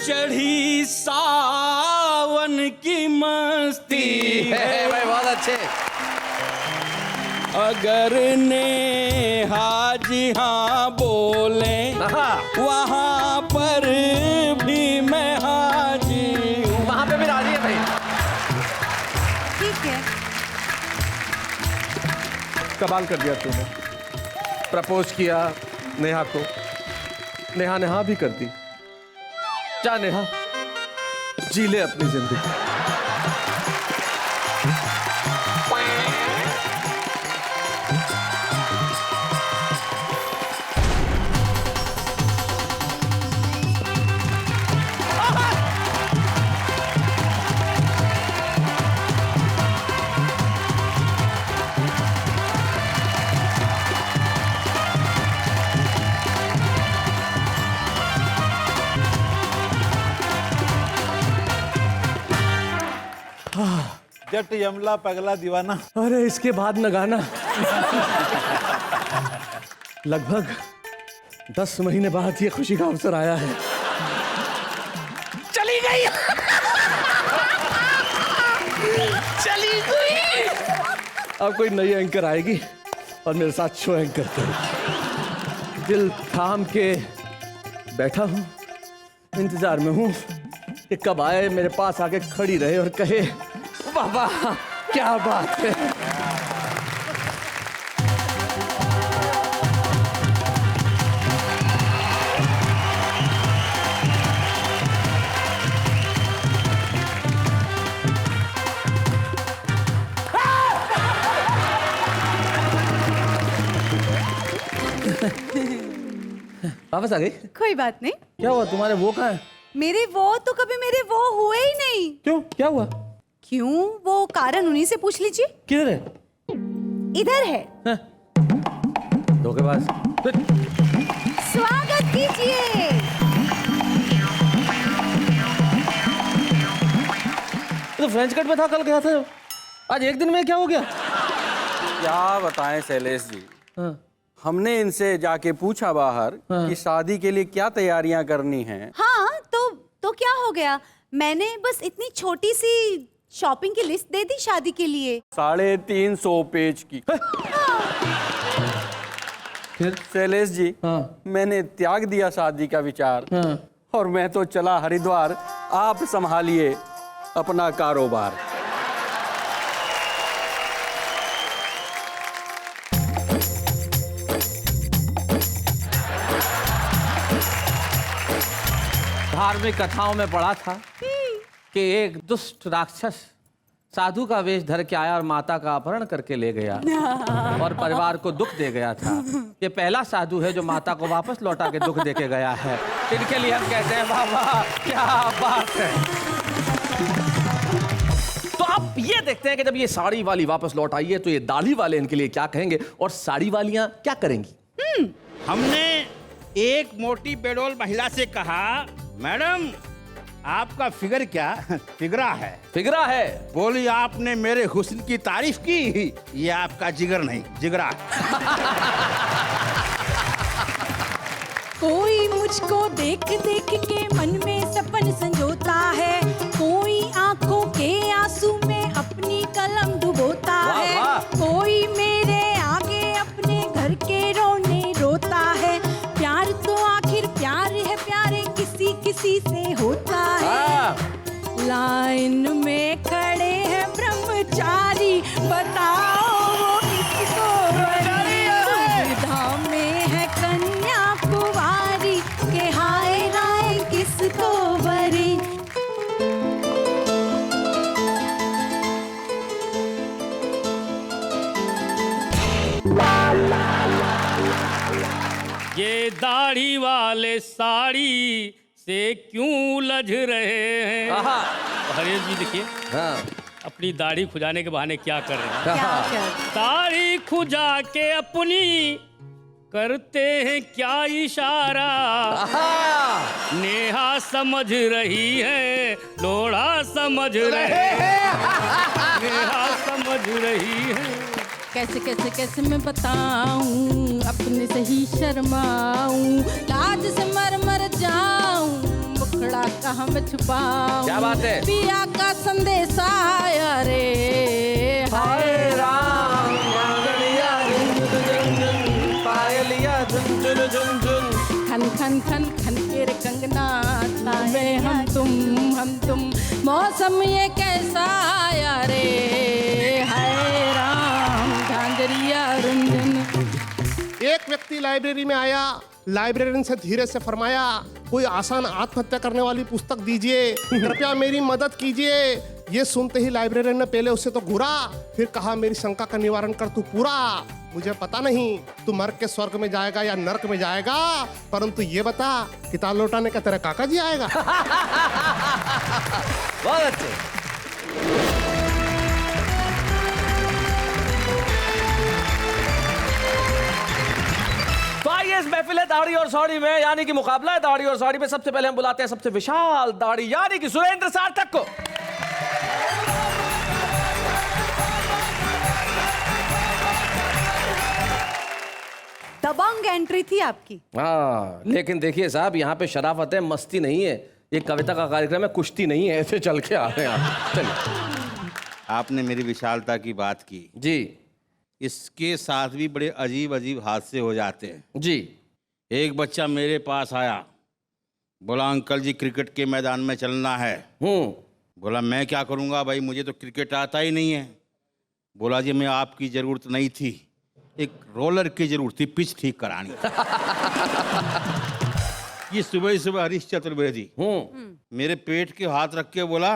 चढ़ी सावन की मस्ती है भाई, बहुत अच्छे। अगर नेहा जी हाँ बोले वहाँ पर भी मैं हाजिर हूँ। वहाँ पे भी राजी है भाई। ठीक है। कमाल कर दिया तूने। प्रपोज किया नेहा को, नेहा ने हाँ भी कर दी। जा नेहा, जी ले अपनी जिंदगी। जट यमला पगला दीवाना। अरे इसके बाद न गाना। लगभग 10 महीने बाद ये खुशी का अवसर आया है। चली गई चली गई। अब कोई नई एंकर आएगी और मेरे साथ शो एंकर करेगी। दिल थाम के बैठा हूं, इंतजार में हूं कि कब आए, मेरे पास आके खड़ी रहे और कहे वाह वाह क्या बात है। वापस आ गई? कोई बात नहीं। क्या हुआ, तुम्हारे वो कहाँ है? मेरे वो तो कभी मेरे वो हुए ही नहीं। क्यों, क्या हुआ? क्यों, वो कारण उन्हीं से पूछ लीजिए। किधर है? इधर है। धोखेबाज। स्वागत कीजिए। तो फ्रेंच कट में था, कल गया था, आज एक दिन में क्या हो गया? क्या बताएं शैलेश जी। हमने इनसे जाके पूछा बाहर कि शादी के लिए क्या तैयारियां करनी हैं। हाँ तो क्या हो गया, मैंने बस इतनी छोटी सी शॉपिंग की लिस्ट दे दी शादी के लिए। 350 पेज की। फिर शैलेश जी, मैंने त्याग दिया शादी का विचार और मैं तो चला हरिद्वार। आप संभालिए अपना कारोबार। धार्मिक कथाओं में पढ़ा था कि एक दुष्ट राक्षस साधु का वेश धर के आया और माता का अपहरण करके ले गया और परिवार को दुख दे गया था। ये पहला साधु है जो माता को वापस लौटा के दुख दे के गया है। इनके लिए हम कहते हैं वाह वाह क्या बात है। तो आप ये देखते हैं कि जब ये साड़ी वाली वापस लौट आई है तो ये दाढ़ी वाले इनके लिए क्या कहेंगे और साड़ी वालियां क्या करेंगी? हमने एक मोटी बेडोल महिला से कहा, मैडम आपका फिगर क्या फिगरा है? फिगरा है। बोली आपने मेरे हुस्न की तारीफ की, ये आपका जिगर नहीं जिगरा। कोई मुझको देख देख के मन में सपन संजोता है, कोई आंखों के आंसू में अपनी कलम डुबोता है, कोई मेरे आगे अपने घर के रोने रोता है। प्यार तो आखिर प्यार है, प्यारे किसी किसी से होता है। लाइन में खड़े हैं ब्रह्मचारी, बताओ वो किसको दुविधा में है कन्या कुंवारी, के हाय राय किसको बरी। ये दाढ़ी वाले साड़ी से क्यों उलझ रहे हैं? हरीश जी देखिए, अपनी दाढ़ी खुजाने के बहाने क्या कर रहे हैं? दाढ़ी खुजा के अपनी करते हैं क्या इशारा। नेहा समझ रही है, लोढ़ा समझ रहे हैं। नेहा समझ रही है। कैसे कैसे कैसे मैं बताऊं, अपने से ही शर्माऊं, लाज से मर मर जाऊं, मुखड़ा कहाँ मैं छुपाऊं। क्या बात है? पिया का संदेश आया रे, हाय राम मंगलिया पायलिया झुन झुन झुन झुन। खन खन खन खन के रे कंगना, तावे हम तुम मौसम ये कैसा आया रे, हाय राम झांझरिया रुंझुन। एक व्यक्ति लाइब्रेरी में आया, लाइब्रेरियन से धीरे से फरमाया, कोई आसान आत्महत्या करने वाली पुस्तक दीजिए, कृपया मेरी मदद कीजिए। ये सुनते ही लाइब्रेरियन ने पहले उससे तो घूरा, फिर कहा मेरी शंका का निवारण कर तू पूरा। मुझे पता नहीं तू मर के स्वर्ग में जाएगा या नरक में जाएगा, परंतु ये बता किताब लौटाने का तेरा काका जी आएगा। बहुत अच्छे। तो आइए इस महफिल दाढ़ी और साड़ी में, यानी कि मुकाबला है दाढ़ी और साड़ी में, सबसे पहले हम बुलाते हैं सबसे विशाल दाढ़ी यानी कि सुरेंद्र सार्थक को। दबंग एंट्री थी आपकी। हाँ, लेकिन देखिए साहब, यहाँ पे शराफत है, मस्ती नहीं है। ये कविता का कार्यक्रम है, कुश्ती नहीं है। ऐसे चल के आ रहे हैं आप। चलिए। आपने मेरी विशालता की बात की जी। इसके साथ भी बड़े अजीब अजीब हादसे हो जाते हैं जी। एक बच्चा मेरे पास आया, बोला अंकल जी क्रिकेट के मैदान में चलना है। बोला मैं क्या करूँगा भाई, मुझे तो क्रिकेट आता ही नहीं है। बोला जी मैं आपकी ज़रूरत नहीं थी, एक रोलर की जरूरत थी, पिच ठीक करानी। ये सुबह सुबह हरीश चतुर्वेदी मेरे पेट के हाथ रख के बोला,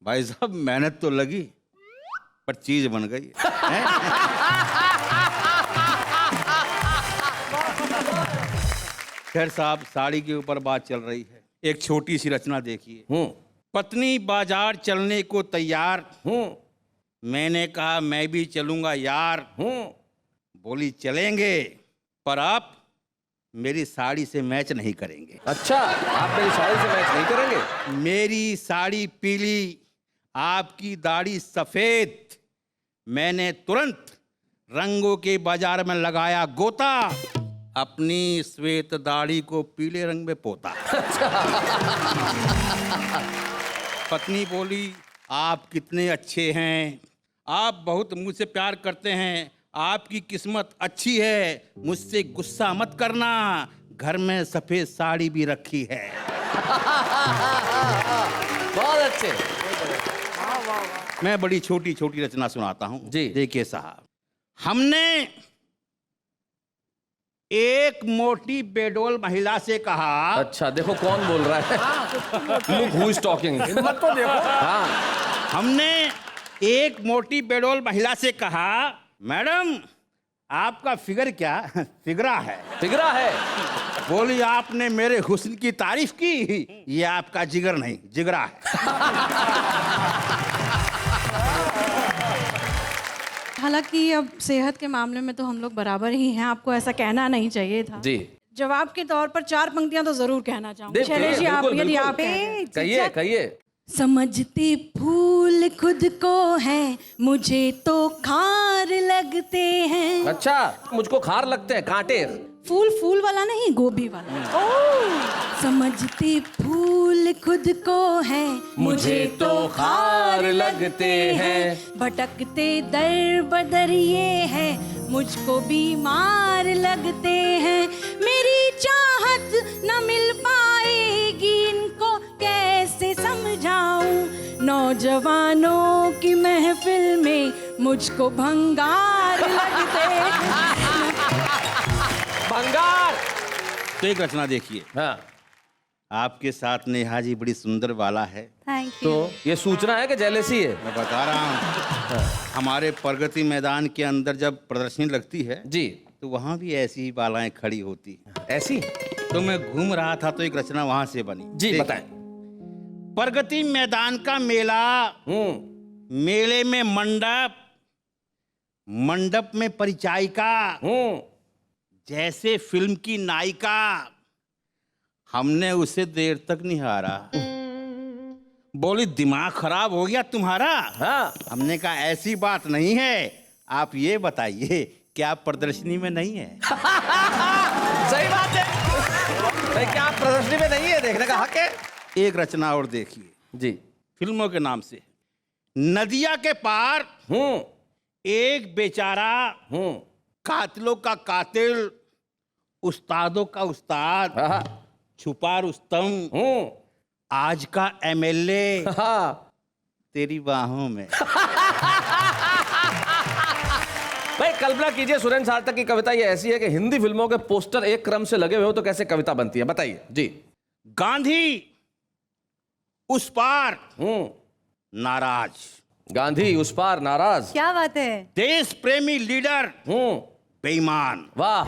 भाई साहब मेहनत तो लगी पर चीज बन गई। खैर साहब, साड़ी के ऊपर बात चल रही है, एक छोटी सी रचना देखिए। पत्नी बाजार चलने को तैयार, मैंने कहा मैं भी चलूंगा यार। बोली चलेंगे पर आप मेरी साड़ी से मैच नहीं करेंगे। अच्छा, आप मेरी साड़ी से मैच नहीं करेंगे? मेरी साड़ी पीली, आपकी दाढ़ी सफेद। मैंने तुरंत रंगों के बाजार में लगाया गोता, अपनी श्वेत दाढ़ी को पीले रंग में पोता। पत्नी बोली आप कितने अच्छे हैं, आप बहुत मुझसे प्यार करते हैं, आपकी किस्मत अच्छी है, मुझसे गुस्सा मत करना, घर में सफेद साड़ी भी रखी है। बहुत अच्छे। मैं बड़ी छोटी छोटी रचना सुनाता हूं जी। देखिए साहब, हमने एक मोटी बेडोल महिला से कहा। अच्छा, देखो कौन बोल रहा है। Look who is talking। हिम्मत तो देखो। हाँ। हमने एक मोटी बेडोल महिला से कहा, मैडम आपका फिगर क्या फिगरा है। फिगरा है। बोली आपने मेरे हुस्न की तारीफ की, ये आपका जिगर नहीं जिगरा है। हालांकि अब सेहत के मामले में तो हम लोग बराबर ही हैं, आपको ऐसा कहना नहीं चाहिए था। जी। जवाब के तौर पर 4 पंक्तियां तो जरूर कहना चाहूंगी। देखिए, शैलेश जी, आप बिल्कुल, यदि बिल्कुल। आप कहें। कहिए कहिए। समझते फूल खुद को है, मुझे तो खार लगते हैं। अच्छा, मुझको खार लगते हैं, कांटे। फूल वाला नहीं, गोभी वाला। समझते फूल खुद को है, मुझे तो खार लगते हैं। भटकते दर बदर ये है, मुझको बीमार लगते हैं। मेरी चाहत न मिल पाएगी, इनको कैसे समझाऊं। नौजवानों की महफिल में मुझको भंगार लगते हैं। भंगार। तो एक रचना देखिए। हाँ। आपके साथ नेहा जी बड़ी सुंदर वाला है। Thank you. तो ये सूचना है कि जेलेसी है? मैं बता रहा हूँ, हमारे प्रगति मैदान के अंदर जब प्रदर्शनी लगती है जी, तो वहाँ भी ऐसी ही बालाएं खड़ी होती। ऐसी? तो मैं घूम रहा था तो एक रचना वहां से बनी। जी, देखिए। बताएं। प्रगति मैदान का मेला, मेले में मंडप, मंडप में परिचायिका, जैसे फिल्म की नायिका। हमने उसे देर तक निहारा, बोली दिमाग खराब हो गया तुम्हारा। हाँ। हमने कहा ऐसी बात नहीं है, आप ये बताइए क्या आप प्रदर्शनी में नहीं है। सही बात है। भाई क्या आप प्रदर्शनी में नहीं है, देखने का हक है। एक रचना और देखिए जी। फिल्मों के नाम से। नदिया के पार एक बेचारा, कातिलों का कातिल, उस्तादों का उस्ताद, छुपा रुस्तम, आज का एमएलए तेरी बाहों में। भाई कल्पना कीजिए सुरेंद्र सार्थक की कविता ये ऐसी है कि हिंदी फिल्मों के पोस्टर एक क्रम से लगे हुए हो तो कैसे कविता बनती है, बताइए जी। गांधी उस पार नाराज, गांधी उस पार नाराज, क्या बात है। देश प्रेमी लीडर बेईमान, वाह।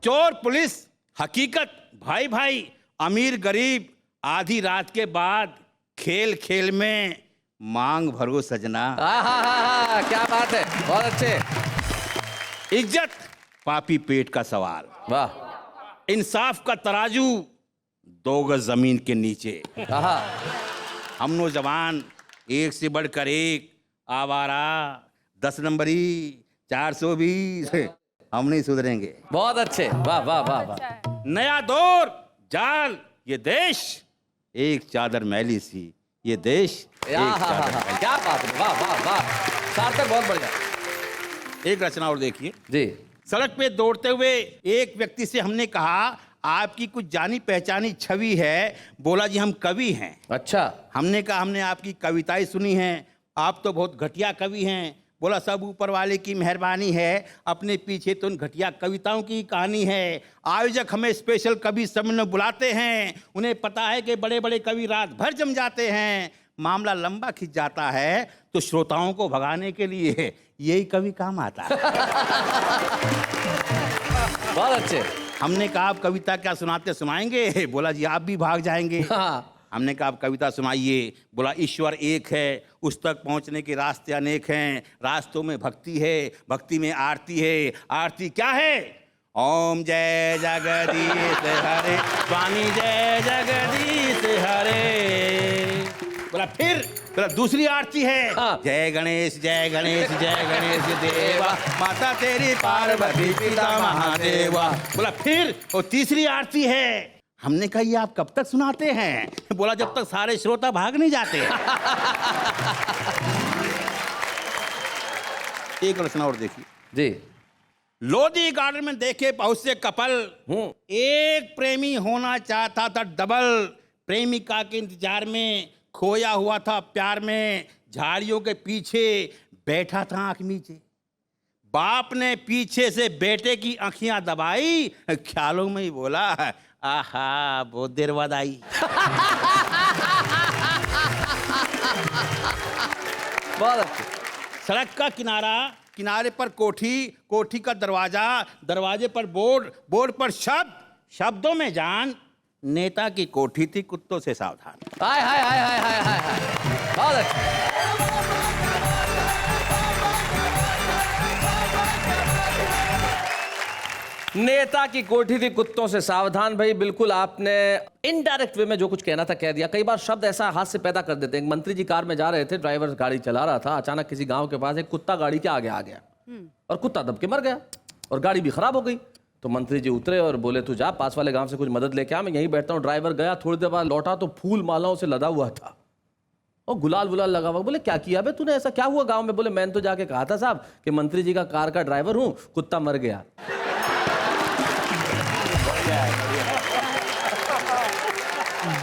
चोर पुलिस हकीकत, भाई भाई, अमीर गरीब, आधी रात के बाद, खेल खेल में मांग भरो सजना। क्या बात है, बहुत अच्छे। इज्जत पापी पेट का सवाल, वाह। इंसाफ का तराजू 2 गज जमीन के नीचे। हम नौजवान एक से बढ़कर एक, आवारा, 10 नंबरी, 420, हम नहीं सुधरेंगे। बहुत अच्छे, वाह वाह वाह वाह। नया दौर, जाल, ये देश एक चादर मैली सी, ये देश एक चादर मैली। क्या बात है, वाह वाह वाह, सार्थक बहुत बढ़िया। एक रचना और देखिए जी। सड़क पे दौड़ते हुए एक व्यक्ति से हमने कहा, आपकी कुछ जानी पहचानी छवि है। बोला जी हम कवि हैं। अच्छा। हमने कहा हमने आपकी कविताएं सुनी हैं, आप तो बहुत घटिया कवि हैं। बोला सब ऊपर वाले की मेहरबानी है, अपने पीछे तो उन घटिया कविताओं की कहानी है। आयोजक हमें स्पेशल कवि सम्मेलन में बुलाते हैं, उन्हें पता है कि बड़े बड़े कवि रात भर जम जाते हैं, मामला लंबा खिंच जाता है, तो श्रोताओं को भगाने के लिए यही कवि काम आता है। बहुत अच्छे। हमने कहा आप कविता क्या सुनाते सुनाएंगे? बोला जी आप भी भाग जाएंगे। हमने कहा आप कविता सुनाइए। बोला ईश्वर एक है, उस तक पहुंचने के रास्ते अनेक हैं, रास्तों में भक्ति है, भक्ति में आरती है, आरती क्या है? ओम जय जगदीश हरे, स्वामी जय जगदीश हरे। बोला फिर बोला दूसरी आरती है, जय गणेश जय गणेश जय गणेश देवा, माता तेरी पार्वती पिता महादेवा। बोला फिर और तीसरी आरती है। हमने कहा ये आप कब तक सुनाते हैं? बोला जब तक सारे श्रोता भाग नहीं जाते। एक रचना और देखिए जी। लोधी गार्डन में देखे बहुत से कपल, एक प्रेमी होना चाहता था डबल, प्रेमिका के इंतजार में खोया हुआ था प्यार में, झाड़ियों के पीछे बैठा था आंख नीचे, बाप ने पीछे से बेटे की आंखियां दबाई, ख्यालों में ही बोला आहा बहुत देर बाद आई। बहुत अच्छे। सड़क का किनारा, किनारे पर कोठी, कोठी का दरवाजा, दरवाजे पर बोर्ड, बोर्ड पर शब्द, शब्दों में जान, नेता की कोठी थी कुत्तों से सावधान। हाय हाय हाय हाय हाय हाय हाय, बहुत अच्छा। नेता की कोठी थी कुत्तों से सावधान। भाई बिल्कुल आपने इनडायरेक्ट वे में जो कुछ कहना था कह दिया। कई बार शब्द ऐसा हाथ से पैदा कर देते हैं। एक मंत्री जी कार में जा रहे थे, ड्राइवर गाड़ी चला रहा था, अचानक किसी गांव के पास एक कुत्ता गाड़ी के आगे आ गया और कुत्ता दब के मर गया और गाड़ी भी खराब हो गई। तो मंत्री जी उतरे और बोले तू जा पास वाले गांव से कुछ मदद लेके आ, मैं यहीं बैठता हूँ। ड्राइवर गया, थोड़ी देर बाद लौटा तो फूल मालाओं से लदा हुआ था और गुलाल वुलाल लगा हुआ। बोले क्या किया बे तूने, ऐसा क्या हुआ गांव में? बोले मैंने तो जाके कहा था साहब कि मंत्री जी का कार का ड्राइवर हूँ, कुत्ता मर गया।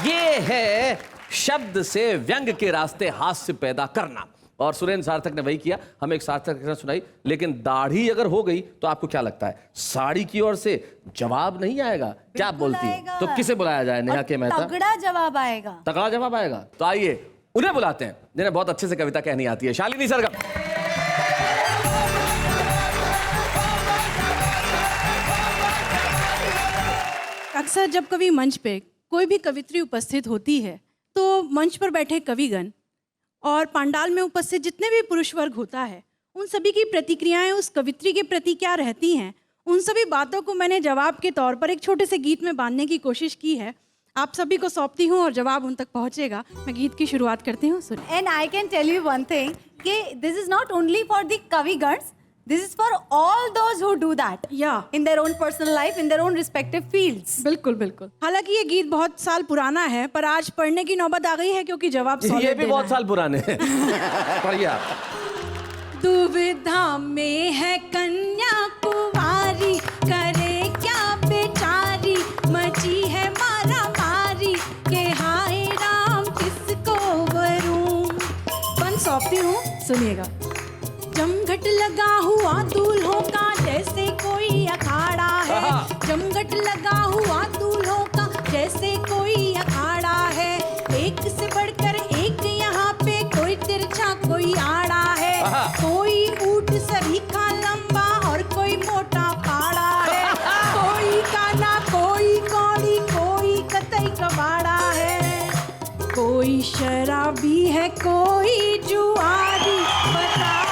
ये है शब्द से व्यंग के रास्ते हास्य पैदा करना। और सुरेंद्र सार्थक ने वही किया। हमें एक सार्थक रचना सुनाई, लेकिन दाढ़ी अगर हो गई तो आपको क्या लगता है साड़ी की ओर से जवाब नहीं आएगा? क्या बोलती है? तो किसे बुलाया जाए? नेहा के मेहता। तगड़ा जवाब आएगा। तगड़ा जवाब आएगा। तो आइए उन्हें बुलाते हैं जिन्हें बहुत अच्छे से कविता कहनी आती है। शालिनी सरगम। अक्सर जब कभी मंच पे कोई भी कवित्री उपस्थित होती है तो मंच पर बैठे कविगण और पंडाल में उपस्थित जितने भी पुरुष वर्ग होता है, उन सभी की प्रतिक्रियाएं उस कवित्री के प्रति क्या रहती हैं, उन सभी बातों को मैंने जवाब के तौर पर एक छोटे से गीत में बांधने की कोशिश की है। आप सभी को सौंपती हूँ और जवाब उन तक पहुँचेगा। मैं गीत की शुरुआत करती हूँ। And I can tell you one thing कि this is not only for the कविगण्स, This is for all those who do that. Yeah. In their own personal life, in their own respective fields. बिल्कुल बिल्कुल। हालांकि ये गीत बहुत साल पुराना है, पर आज पढ़ने की नौबत आ गई है क्योंकि जवाब solid ये भी देना बहुत है। साल पुराने हैं। बढ़िया। दुविधा में है कन्या कुंवारी, करे क्या बेचारी, मची है मारा मारी, के हाय राम किसको वरूं। बन सौंपती हूँ, सुनिएगा। जमघट लगा हुआ दूल्हों का जैसे कोई अखाड़ा है, जमघट लगा हुआ दूल्हों का जैसे कोई अखाड़ा है, एक से बढ़कर एक यहाँ पे कोई तिरछा कोई आड़ा है, कोई ऊंट सरीखा लंबा और कोई मोटा फाड़ा है, कोई काना कोई कौड़ी कोई कतई कबाड़ा है, कोई शराबी है कोई जुआरी, बताओ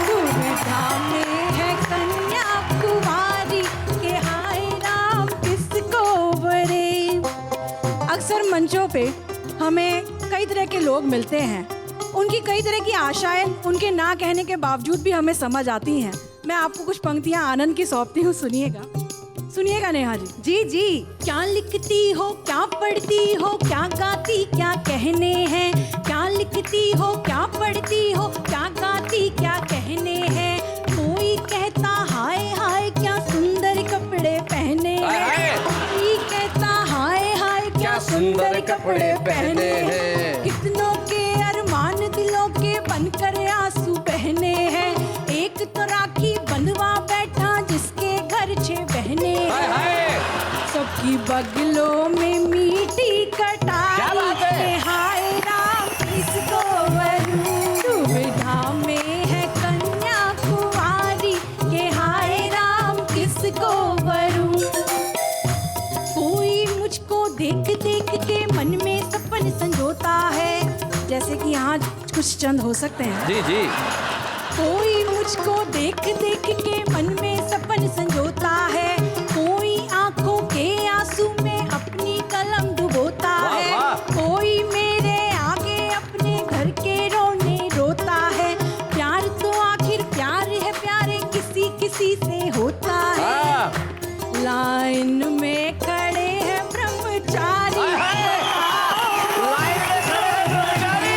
दुविधा में है कन्या कुंवारी, के हाय राम किसको वरे। अक्सर मंचों पे हमें कई तरह के लोग मिलते हैं, उनकी कई तरह की आशाएं उनके ना कहने के बावजूद भी हमें समझ आती हैं। मैं आपको कुछ पंक्तियां आनंद की सौंपती हूँ, सुनिएगा नेहा जी। जी जी। क्या लिखती हो क्या पढ़ती हो क्या गाती क्या कहने हैं, क्या लिखती हो क्या पढ़ती हो क्या गाती क्या कहने हैं, कोई कहता हाय हाय क्या सुंदर कपड़े पहने हैं, कोई कहता हाय हाय क्या सुंदर कपड़े पहने हैं, कितनों के अरमान दिलों के बनकर आंसू बहने हैं, एक तो राखी बंधवा बैठा जिसके घर 6 बहने हैं, सबकी बगलों में मीठी कटाई, हाय राम किसको वरूं। दुविधा में है कन्या कुंवारी, के हाय राम किसको वरूं। कोई मुझको देख देख के मन में सपन संजोता है, जैसे कि यहाँ कुछ चंद हो सकते हैं। जी जी। कोई मुझको देख देख के मन में सपन संजोता है, कोई आंखों के आंसू में अपनी कलम डुबोता है, कोई मेरे आगे अपने घर के रोने रोता है, प्यार तो आखिर प्यार है, प्यारे किसी किसी से होता है, लाइन में खड़े हैं ब्रह्मचारी,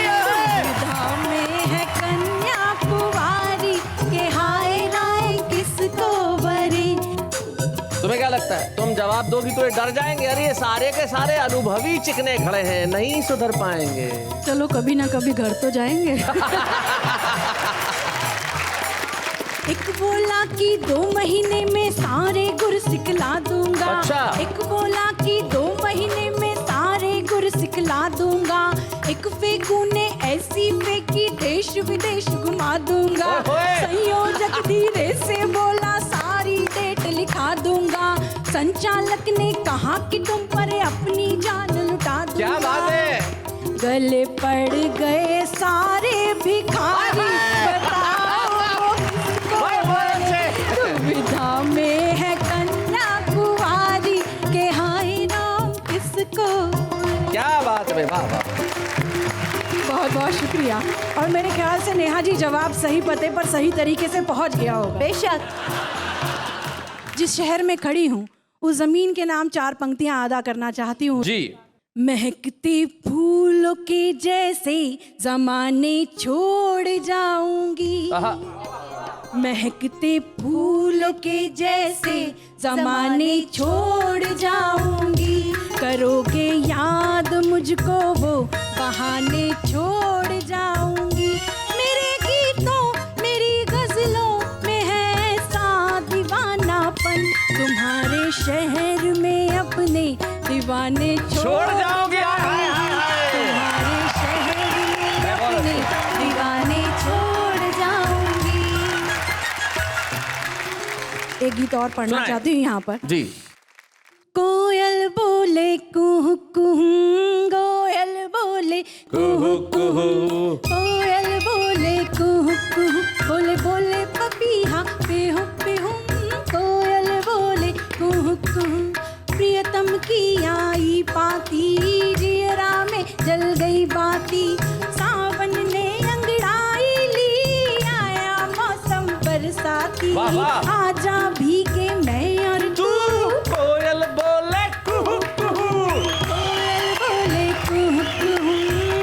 दुविधा में है कन्या कुंवारी, के हाय राय किसको वरी। तुम्हें क्या लगता है, तुम जवाब दोगी तो ये डर जाएंगे? अरे ये सारे के सारे अनुभवी चिकने खड़े हैं, नहीं सुधर पाएंगे। चलो कभी ना कभी घर तो जाएंगे। एक बोला कि 2 महीने में सारे गुर सिखला दूंगा, अच्छा। एक बोला कि 2 महीने में सारे गुर सिखला दूंगा, एक फेंकू ने ऐसी फेंकी देश विदेश घुमा दूंगा, संयोजक धीरे से बोला सारी डेट लिखा दूंगा, संचालक ने कहा कि तुम पर अपनी जान लुटा दूंगा। क्या बात है। गले पड़ गए सारे भिखारी, बताओ किसको वरे। दुविधा में है कन्या कुंवारी, के हाय राम किसको। क्या बात है, वाह वाह। बहुत बहुत शुक्रिया। और मेरे ख्याल से नेहा जी जवाब सही पते पर सही तरीके से पहुंच गया होगा। बेशक। जिस शहर में खड़ी हूँ उस जमीन के नाम 4 पंक्तियां अदा करना चाहती हूँ जी। महकते फूलों के जैसे जमाने छोड़ जाऊंगी, महकते फूलों के जैसे जमाने छोड़ जाऊंगी, करोगे याद मुझको वो बहाने छोड़ जाऊंगी, मेरे गीतों मेरी गजलों में है ऐसा दीवानापन, तुम्हारे शहर में अपने दीवाने छोड़ जाओगे। तुम्हारे शहर में अपने दीवाने छोड़ जाऊंगी। एक गीत और पढ़ना चाहती हूँ यहाँ पर जी। कोयल बोले कुहू कुहू, कोयल बोले कुहू कुहू, कोयल बोले कुहू कुहू, बोले बोले पपीहा पेहू पेहू, कोयल बोले कुहू कुहू, प्रियतम की आई पाती जियरा में जल गई बाती, सावन ने अंगड़ाई ली गाती, वाह, वाह। आजा भीगे मैं और तू, कोयल बोले कुहू कुहू, कोयल बोले कुहू कुहू,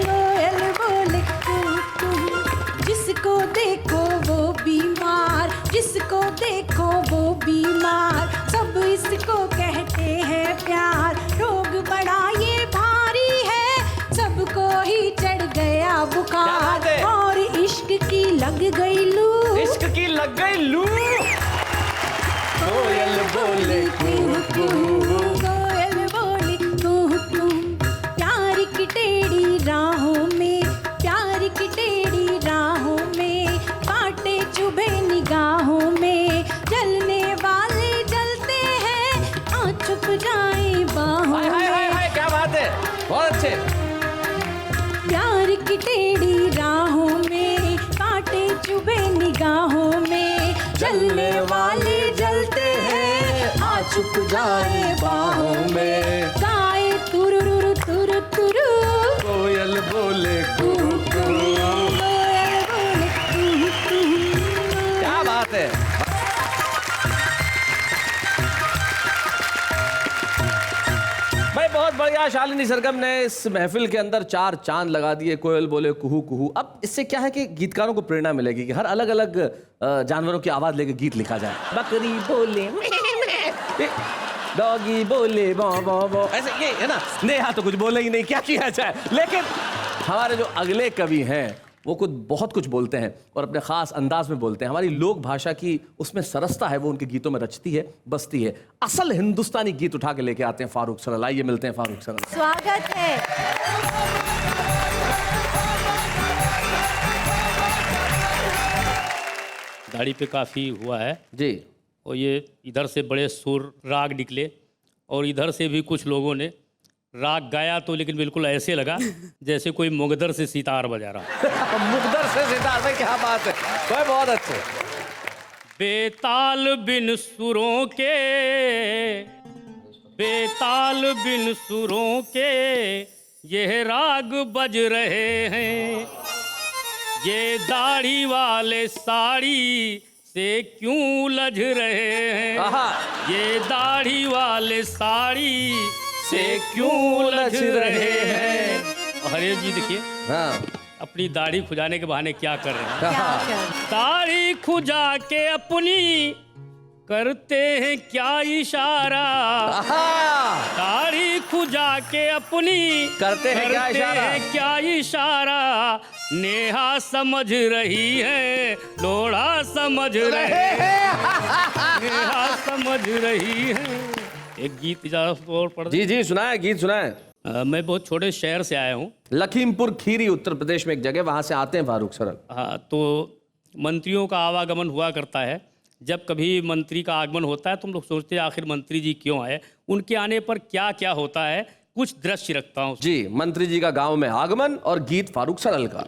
कोयल बोले कुहू कुहू। जिसको देखो वो बीमार, जिसको देखो वो बीमार, सब इसको कहते हैं प्यार। रोग बड़ा ये भारी है, सबको ही चढ़ गया क्या बुखार, बात है? और इश्क की लग गई लू, इश्क की लग गई लू। कोयल बोले कुहू कुहू, कोयल बोली कुहू कुहू। प्यार की टेढ़ी राहों में, प्यार की टेढ़ी राहों में, कांटे चुभे निगाहों में, जलने वाले जलते हैं, आ छुप जाए बाहों हाय हाय हाय में। हाय, क्या बात है, बहुत अच्छे। प्यार की टेढ़ी राहों में, कांटे चुभे निगाहों में, जलने वाले जलते हैं, आ छुप जाए बाहों में। गाए तुरुरु तुरु तुरु, कोयल बोले कुहू कुहू, कोयल बोले कुहू कुहू। क्या बात है। भाई बहुत बढ़िया, शालिनी सरगम ने इस महफिल के अंदर 4 चांद लगा दिए। कोयल बोले कुहू कुहू। अब इससे क्या है कि गीतकारों को प्रेरणा मिलेगी कि हर अलग अलग जानवरों की आवाज लेके गीत लिखा जाए। बकरी बोले डॉगी बोले बो बो बो, ऐसे ये है ना। नेहा तो कुछ बोले ही नहीं, क्या किया जाए। लेकिन हमारे जो अगले कवि हैं वो कुछ बहुत कुछ बोलते हैं और अपने खास अंदाज में बोलते हैं। हमारी लोक भाषा की उसमें सरसता है, वो उनके गीतों में रचती है, बसती है। असल हिंदुस्तानी गीत उठा के लेके आते हैं फारूक सरल। आइए मिलते हैं फारूक सरल। स्वागत है। दाढ़ी पे काफ़ी हुआ है जी। और ये इधर से बड़े सुर राग निकले और इधर से भी कुछ लोगों ने राग गाया, तो लेकिन बिल्कुल ऐसे लगा जैसे कोई मुगदर से सितार बजा रहा। मुकद्दर से सितार में, क्या बात है भाई, बहुत अच्छे। बेताल बिन सुरों के, बेताल बिन सुरों के ये राग बज रहे हैं, ये दाढ़ी वाले साड़ी से क्यों उलझ रहे हैं, आहा। ये दाढ़ी वाले साड़ी से क्यों उलझ रहे हैं। हरे जी देखिए, हाँ अपनी दाढ़ी खुजाने के बहाने क्या कर रहे हैं। क्या कर दाढ़ी खुजा के अपनी करते हैं क्या इशारा, दाढ़ी खुजा के अपनी करते हैं क्या इशारा? क्या इशारा। नेहा समझ रही है, लोढ़ा समझ रहे हैं, नेहा समझ रही है। एक गीत इजाजत और पढ़ दे। जी जी सुनाए, गीत सुनाए। मैं बहुत छोटे शहर से आया हूँ, लखीमपुर खीरी उत्तर प्रदेश में एक जगह, वहां से आते हैं फारूक सरल। हाँ, तो मंत्रियों का आवागमन हुआ करता है। जब कभी मंत्री का आगमन होता है तो हम लोग सोचते हैं आखिर मंत्री जी क्यों आए, उनके आने पर क्या क्या होता है, कुछ दृश्य रखता हूँ जी। मंत्री जी का गांव में आगमन और गीत फारूक सरल का।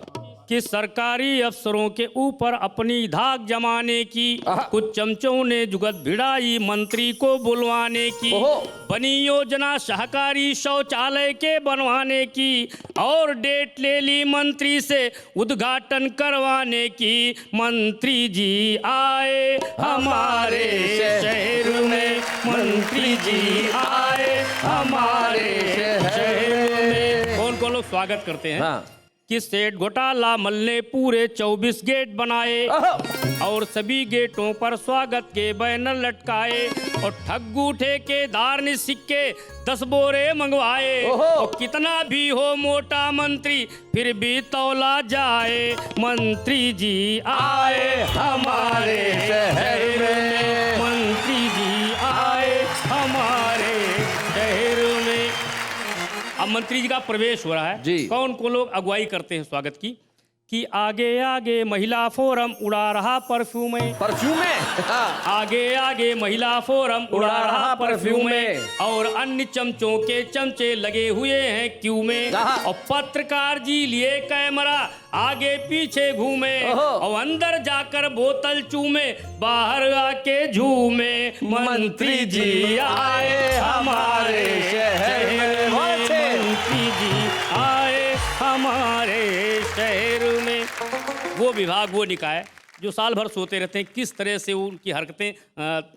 कि सरकारी अफसरों के ऊपर अपनी धाक जमाने की कुछ चमचों ने जुगत भिड़ाई मंत्री को बुलवाने की। ओहो। बनी योजना सहकारी शौचालय के बनवाने की और डेट ले ली मंत्री से उद्घाटन करवाने की। मंत्री जी आए हमारे शहर में, मंत्री जी आए हमारे शहर में। कौन कौन लोग स्वागत करते हैं हाँ। कि सेठ घोटाला मल ने पूरे 24 गेट बनाए और सभी गेटों पर स्वागत के बैनर लटकाए और ठग्गू ठेकेदार ने सिक्के 10 बोरे मंगवाए। और कितना भी हो मोटा मंत्री फिर भी तौला जाए। मंत्री जी आए हमारे शहर में, मंत्री जी आए हमारे शहर में। अब मंत्री जी का प्रवेश हो रहा है जी। कौन कौन लोग अगुवाई करते हैं स्वागत की कि आगे आगे महिला फोरम उड़ा रहा परफ्यूम में, परफ्यूम में आगे आगे महिला फोरम उड़ा रहा परफ्यूम में और अन्य चमचों के चमचे लगे हुए हैं क्यू में। और पत्रकार जी लिए कैमरा आगे पीछे घूमे और अंदर जाकर बोतल चूमे बाहर आके झूमे। मंत्री जी आए हमारे शहर में, मंत्री जी आए हमारे शहर में। वो विभाग वो निकाय जो साल भर सोते रहते हैं, किस तरह से उनकी हरकतें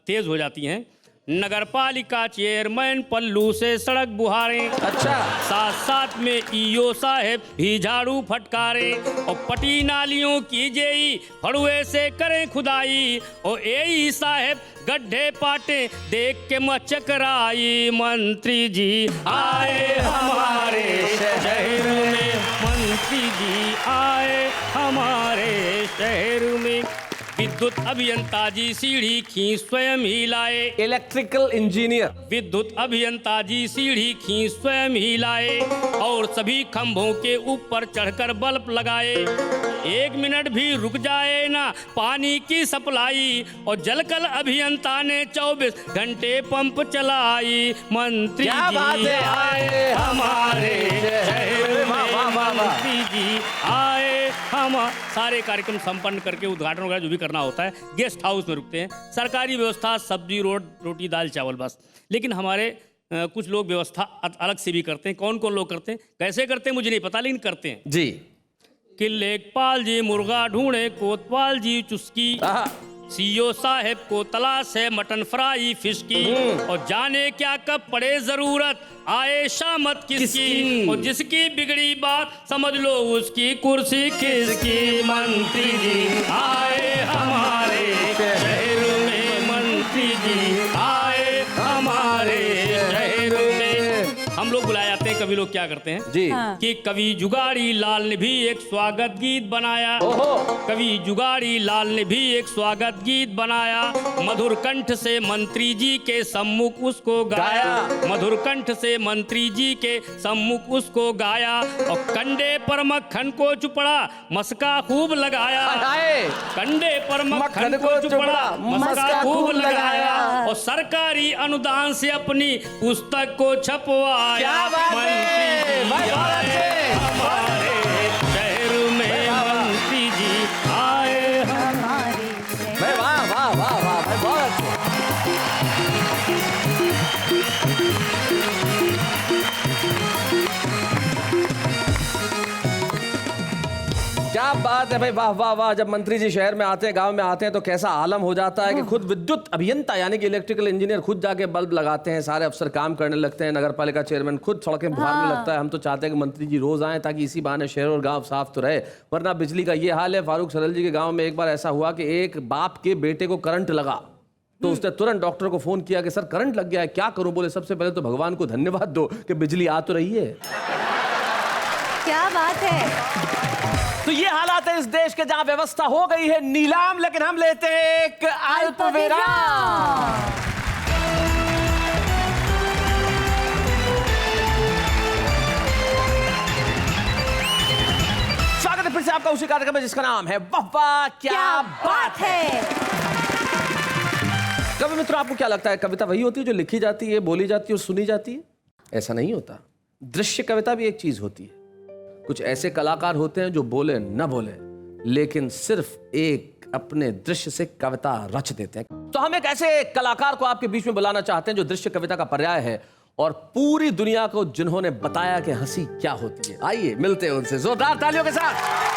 तेज हो जाती हैं। नगर पालिका चेयरमैन पल्लू से सड़क बुहारें, अच्छा, साथ साथ में ईओ साहब भी झाड़ू फटकारे, और पटी नालियों की जेई फड़ुए से करें खुदाई, और एई साहब गड्ढे पाटे देख के मचकराई। मंत्री जी आए हमारे शहर में, मंत्री जी आए हमारे शहर में। विद्युत अभियंता जी सीढ़ी खींच स्वयं ही लाए, इलेक्ट्रिकल इंजीनियर। विद्युत अभियंता जी सीढ़ी खींच स्वयं ही लाए, और सभी खंभों के ऊपर चढ़कर बल्ब लगाए। 1 मिनट भी रुक जाए ना पानी की सप्लाई, और जलकल अभियंता ने 24 घंटे पंप चलाई। मंत्री जी आए हमारे शहर में, मंत्री जी आए हम। सारे कार्यक्रम संपन्न करके उद्घाटन वगैरह जो भी करना होता है, गेस्ट हाउस में रुकते हैं। सरकारी व्यवस्था सब्जी रोटी दाल चावल बस। लेकिन हमारे कुछ लोग व्यवस्था अलग से भी करते हैं। कौन कौन लोग करते हैं, कैसे करते हैं मुझे नहीं पता, लेकिन करते हैं जी। कि लेखपाल जी मुर्गा ढूंढे, कोतवाल जी चुस्की, सीओ साहब को तलाश है मटन फ्राई फिश की, और जाने क्या कब पड़े जरूरत आए शामत किसकी, और जिसकी बिगड़ी बात समझ लो उसकी कुर्सी किसकी। मंत्री जी आए हमारे शहर में, मंत्री जी आए हमारे शहर में। हम लोग बुलाए जाते हैं, कभी लोग क्या करते हैं जी कि कवि जुगाड़ी लाल ने भी एक स्वागत गीत बनाया। कवि जुगाड़ी लाल ने भी एक स्वागत गीत बनाया, मधुर कंठ से मंत्री जी के सम्मुख उसको गाया, मधुर कंठ से मंत्री जी के सम्मुख उसको गाया, और कंडे पर मक्खन को चुपड़ा मस्का खूब लगाया, कंडे पर मक्खन को चुपड़ा मस्का खूब लगाया, और सरकारी अनुदान से अपनी पुस्तक को छपवाया। मंत्री जी आए हमारे शहर में, मंत्री जी आए हमारे शहर। वाह वाह वाह वाह भाई, बहुत अच्छे। क्या बात है भाई, वाह वाह वाह। जब मंत्री जी शहर में आते हैं, गांव में आते हैं, तो कैसा आलम हो जाता है कि खुद विद्युत अभियंता यानी कि इलेक्ट्रिकल इंजीनियर खुद जाके बल्ब लगाते हैं, सारे अफसर काम करने लगते हैं, नगर पालिका चेयरमैन खुद सड़कें बुहारने लगता है। हम तो चाहते हैं कि मंत्री जी रोज आएं, ताकि इसी बहाने शहर और गांव साफ तो रहे, वरना बिजली का ये हाल है। फारूक सरल जी के गाँव में एक बार ऐसा हुआ कि एक बाप के बेटे को करंट लगा, तो उसने तुरंत डॉक्टर को फोन किया कि सर करंट लग गया है, क्या करूं। बोले सबसे पहले तो भगवान को धन्यवाद दो कि बिजली आ तो रही है। क्या बात है। तो ये हालात है इस देश के, जहां व्यवस्था हो गई है नीलाम, लेकिन हम लेते हैं एक अल्प विराम। स्वागत है फिर से आपका उसी कार्यक्रम में जिसका नाम है वाह वाह क्या बात है। कभी मित्रों, आपको क्या लगता है कविता वही होती है जो लिखी जाती है, बोली जाती है और सुनी जाती है? ऐसा नहीं होता। दृश्य कविता भी एक चीज होती है। कुछ ऐसे कलाकार होते हैं जो बोले न बोले, लेकिन सिर्फ एक अपने दृश्य से कविता रच देते हैं। तो हम एक ऐसे कलाकार को आपके बीच में बुलाना चाहते हैं जो दृश्य कविता का पर्याय है, और पूरी दुनिया को जिन्होंने बताया कि हंसी क्या होती है। आइए मिलते हैं उनसे जोरदार तालियों के साथ।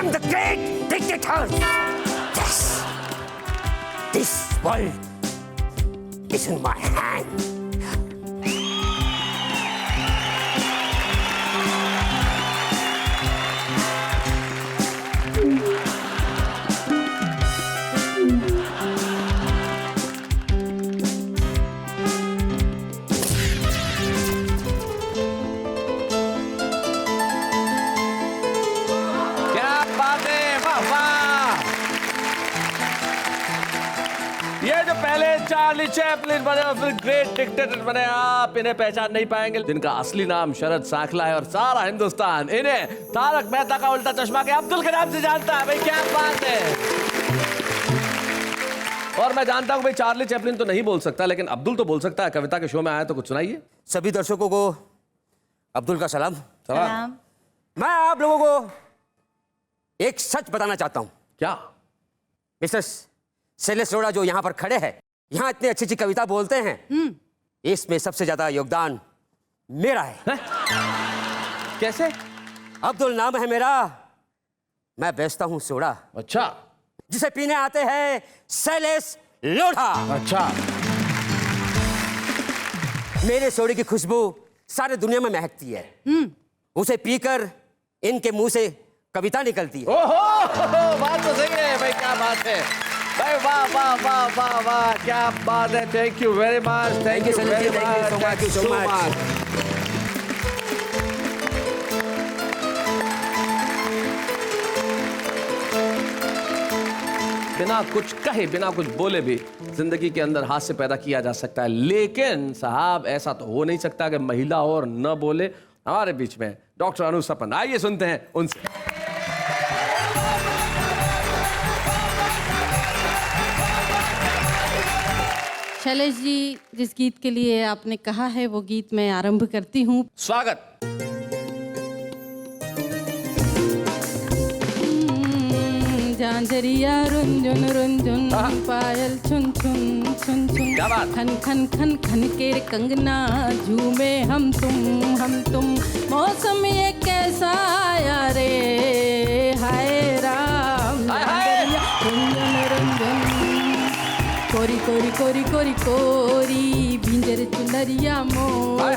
am the great dictator. Yes. This world is in my hand. ये जो पहले चार्ली चैपलिन बने और फिर ग्रेट डिक्टेटर बने, आप इन्हें पहचान नहीं पाएंगे, जिनका असली नाम शरद सांखला है और सारा हिंदुस्तान इन्हें तारक मेहता का उल्टा चश्मा के अब्दुल के नाम से जानता है। भाई क्या बात है। और मैं जानता हूं भाई चार्ली चैपलिन तो नहीं बोल सकता, लेकिन अब्दुल तो बोल सकता है। कविता के शो में आया तो कुछ सुनाइए। सभी दर्शकों को अब्दुल का सलाम। सलाम। मैं आप लोगों को एक सच बताना चाहता हूं। क्या? मिस्टर शैलेश अरोड़ा जो यहाँ पर खड़े हैं, यहाँ इतनी अच्छी अच्छी कविता बोलते हैं, इसमें सबसे ज्यादा योगदान मेरा है। कैसे? अब्दुल नाम है मेरा, मैं बेचता हूँ सोडा। अच्छा। जिसे पीने आते हैं शैलेश लोढ़ा। अच्छा। मेरे सोडे की खुशबू सारे दुनिया में महकती है। उसे पीकर इनके मुंह से कविता निकलती है। ओहो, बात तो सही है भाई, क्या बात है भाई, वाह वाह वाह वाह वाह, क्या बात है। Thank you very much, thank you very much, thank you so much. बिना कुछ कहे, बिना कुछ बोले भी जिंदगी के अंदर हास्य पैदा किया जा सकता है, लेकिन साहब ऐसा तो हो नहीं सकता कि महिला और न बोले। हमारे बीच में डॉक्टर अनु सपन, आइए सुनते हैं उनसे। शैलेश जी, जिस गीत के लिए आपने कहा है वो गीत मैं आरंभ करती हूँ। स्वागत। झांझरिया रुंझुन रुंझुन, पायल छुन छुन छुन छुन, खन खन खन खन के कंगना, झूमे हम तुम, मौसम ये कैसा आया रे, हाय राम। रुंझुन रुंझुन, कोरी कोरी कोरी कोरी कोरी, भिंजर चुनरिया मोरी,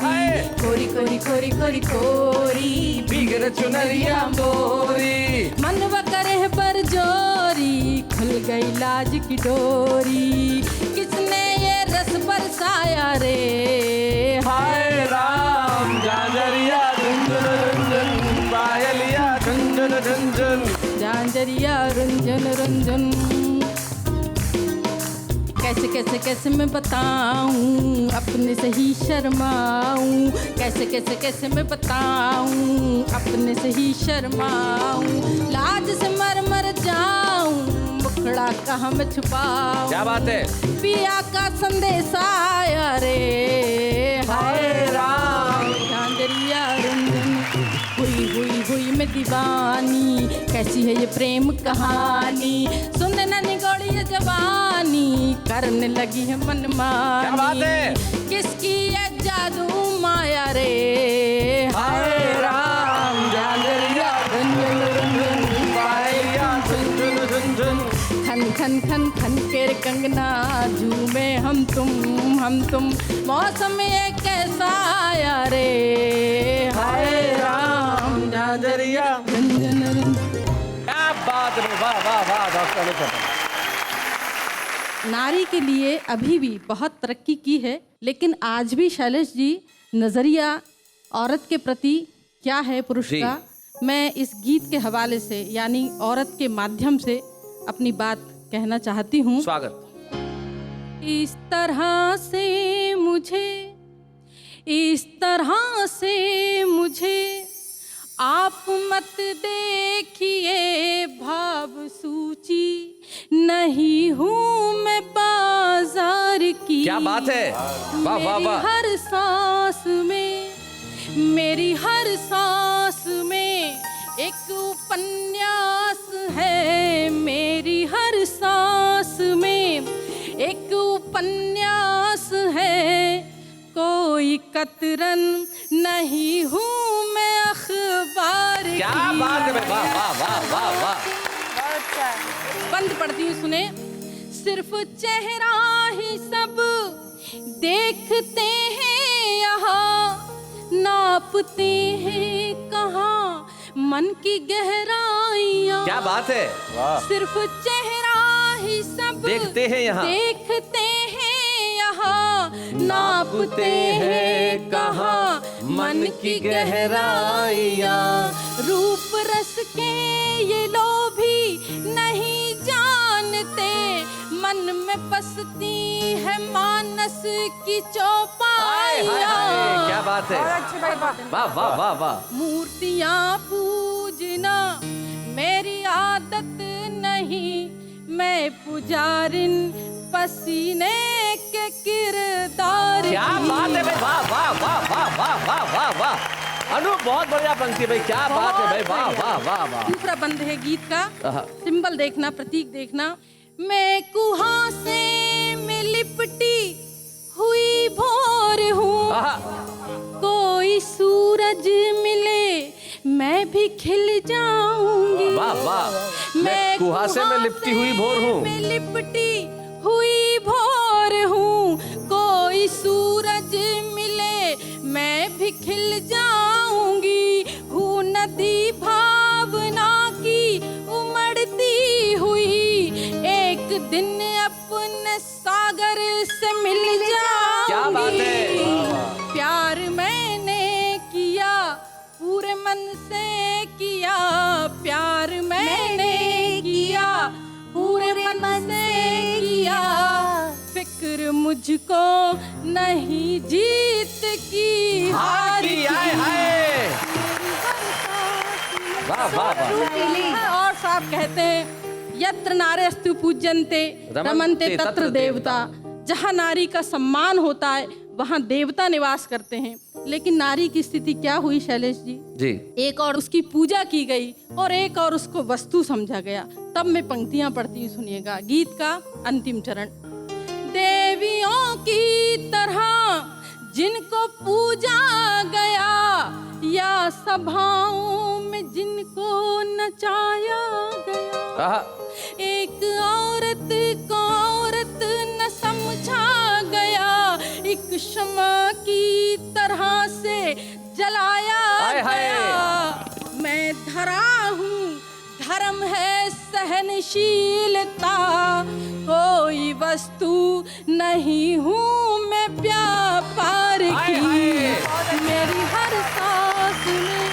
कोरी कोरी कोरी कोरी कोरी, भिंजर चुनरिया मोरी, मनवा करे पर जोरी, खुल गई लाज की डोरी, किसने ये रस बरसाया रे, हाय राम। झांझरिया रुंझुन रुंझुन, पायलिया झुंझुन झुंझुन, झांझरिया रुंझुन रुंझुन। कैसे कैसे कैसे मैं बताऊं, अपने से ही शर्माऊं, कैसे कैसे कैसे मैं बताऊं, अपने से ही शर्माऊं, लाज से मर जाऊं, मुखड़ा कहाँ मैं छुपाऊं। क्या बात है। पिया का संदेश आया रे, हाय राम। झांझरिया रुंझुन, हुई हुई हुई मैं दीवानी, कैसी है ये प्रेम कहानी, सुनने न निगोड़ी ये जवानी, करने लगी है मनमानी। क्या बात है। किसकी ये जादू माया रे, हाय राम। झांझरिया रुंझुन रुंझुन, पायलिया झुंझुन झुंझुन, खन खन खन खन के कंगना, झूमे हम तुम, मौसम ये कैसा आया रे, हाय राम। झांझरिया रुंझुन रुंझुन। क्या बात है, वाह वाह वाह डॉक्टर अनु सपन। नारी के लिए अभी भी बहुत तरक्की की है, लेकिन आज भी शैलेश जी नजरिया औरत के प्रति क्या है पुरुष का, मैं इस गीत के हवाले से यानी औरत के माध्यम से अपनी बात कहना चाहती हूँ। स्वागत। इस तरह से मुझे आप मत देखिए, भाव सूची नहीं हूँ मैं बाजार की। क्या बात है, वाह वाह वाह। हर सांस में, मेरी हर सांस में एक उपन्यास है, मेरी हर सांस में एक उपन्यास है, कोई कतरन नहीं हूँ मैं अखबार की। क्या बात है, वाह वाह वाह वाह वाह। बंद पढ़ती हूँ, सुने। सिर्फ चेहरा ही सब देखते हैं यहाँ, नापते हैं कहाँ मन की गहराइयाँ। क्या बात है। सिर्फ चेहरा ही सब देखते हैं यहाँ, देखते हैं यहाँ, नापते हैं कहाँ मन की गहराइयाँ। रूप रस के ये लोभी नहीं जानते, मन में बसती की हाय, चौपाई हाय, हाय, क्या बात है। वाह वाह वाह वाह। मूर्तियाँ पूजना मेरी आदत नहीं, मैं पुजारिन पसीने के किरदार क्या की। बात है भाई, वाह वाह वाह वाह वाह वाह वाह वाह। अनु बहुत बढ़िया पंक्ति भाई, क्या बात है भाई, वाह वाह वाह वाह। दूसरा बंद है गीत का, सिंबल देखना, प्रतीक देखना। मैं कुहासे में लिपटी हुई भोर हूँ, कोई सूरज मिले मैं भी खिल जाऊंगी। वाह वाह। मैं कुहासे में लिपटी हुई भोर हूँ, में लिपटी हुई भोर हूँ, कोई सूरज मिले मैं भी खिल जाऊंगी। हूँ नदी भावना की उमड़ती हुई, एक दिन अपने सागर से मिल जाऊंगी। क्या बात है। प्यार मैंने किया पूरे मन से किया, प्यार मैंने किया पूरे मन से किया। फिक्र मुझको नहीं जीत की हार की। हाय हाय। वाह वाह वाह। और साहब कहते हैं यत्र नारेस्तु पूज्यन्ते रमन्ते तत्र देवता। जहाँ नारी का सम्मान होता है वहाँ देवता निवास करते हैं। लेकिन नारी की स्थिति क्या हुई शैलेश जी? जी। एक और उसकी पूजा की गई और एक और उसको वस्तु समझा गया। तब मैं पंक्तियां पढ़ती हूँ, सुनिएगा। गीत का अंतिम चरण। देवियों की तरह जिनको पूजा गया, या सभाओं में जिनको नचाया गया, एक औरत को औरत न समझा गया, एक क्षमा की तरह से जलाया गया। मैं धरा हूँ, धर्म है सहनशीलता, कोई वस्तु नहीं हूँ मैं व्यापार की। मेरी हर सांस में,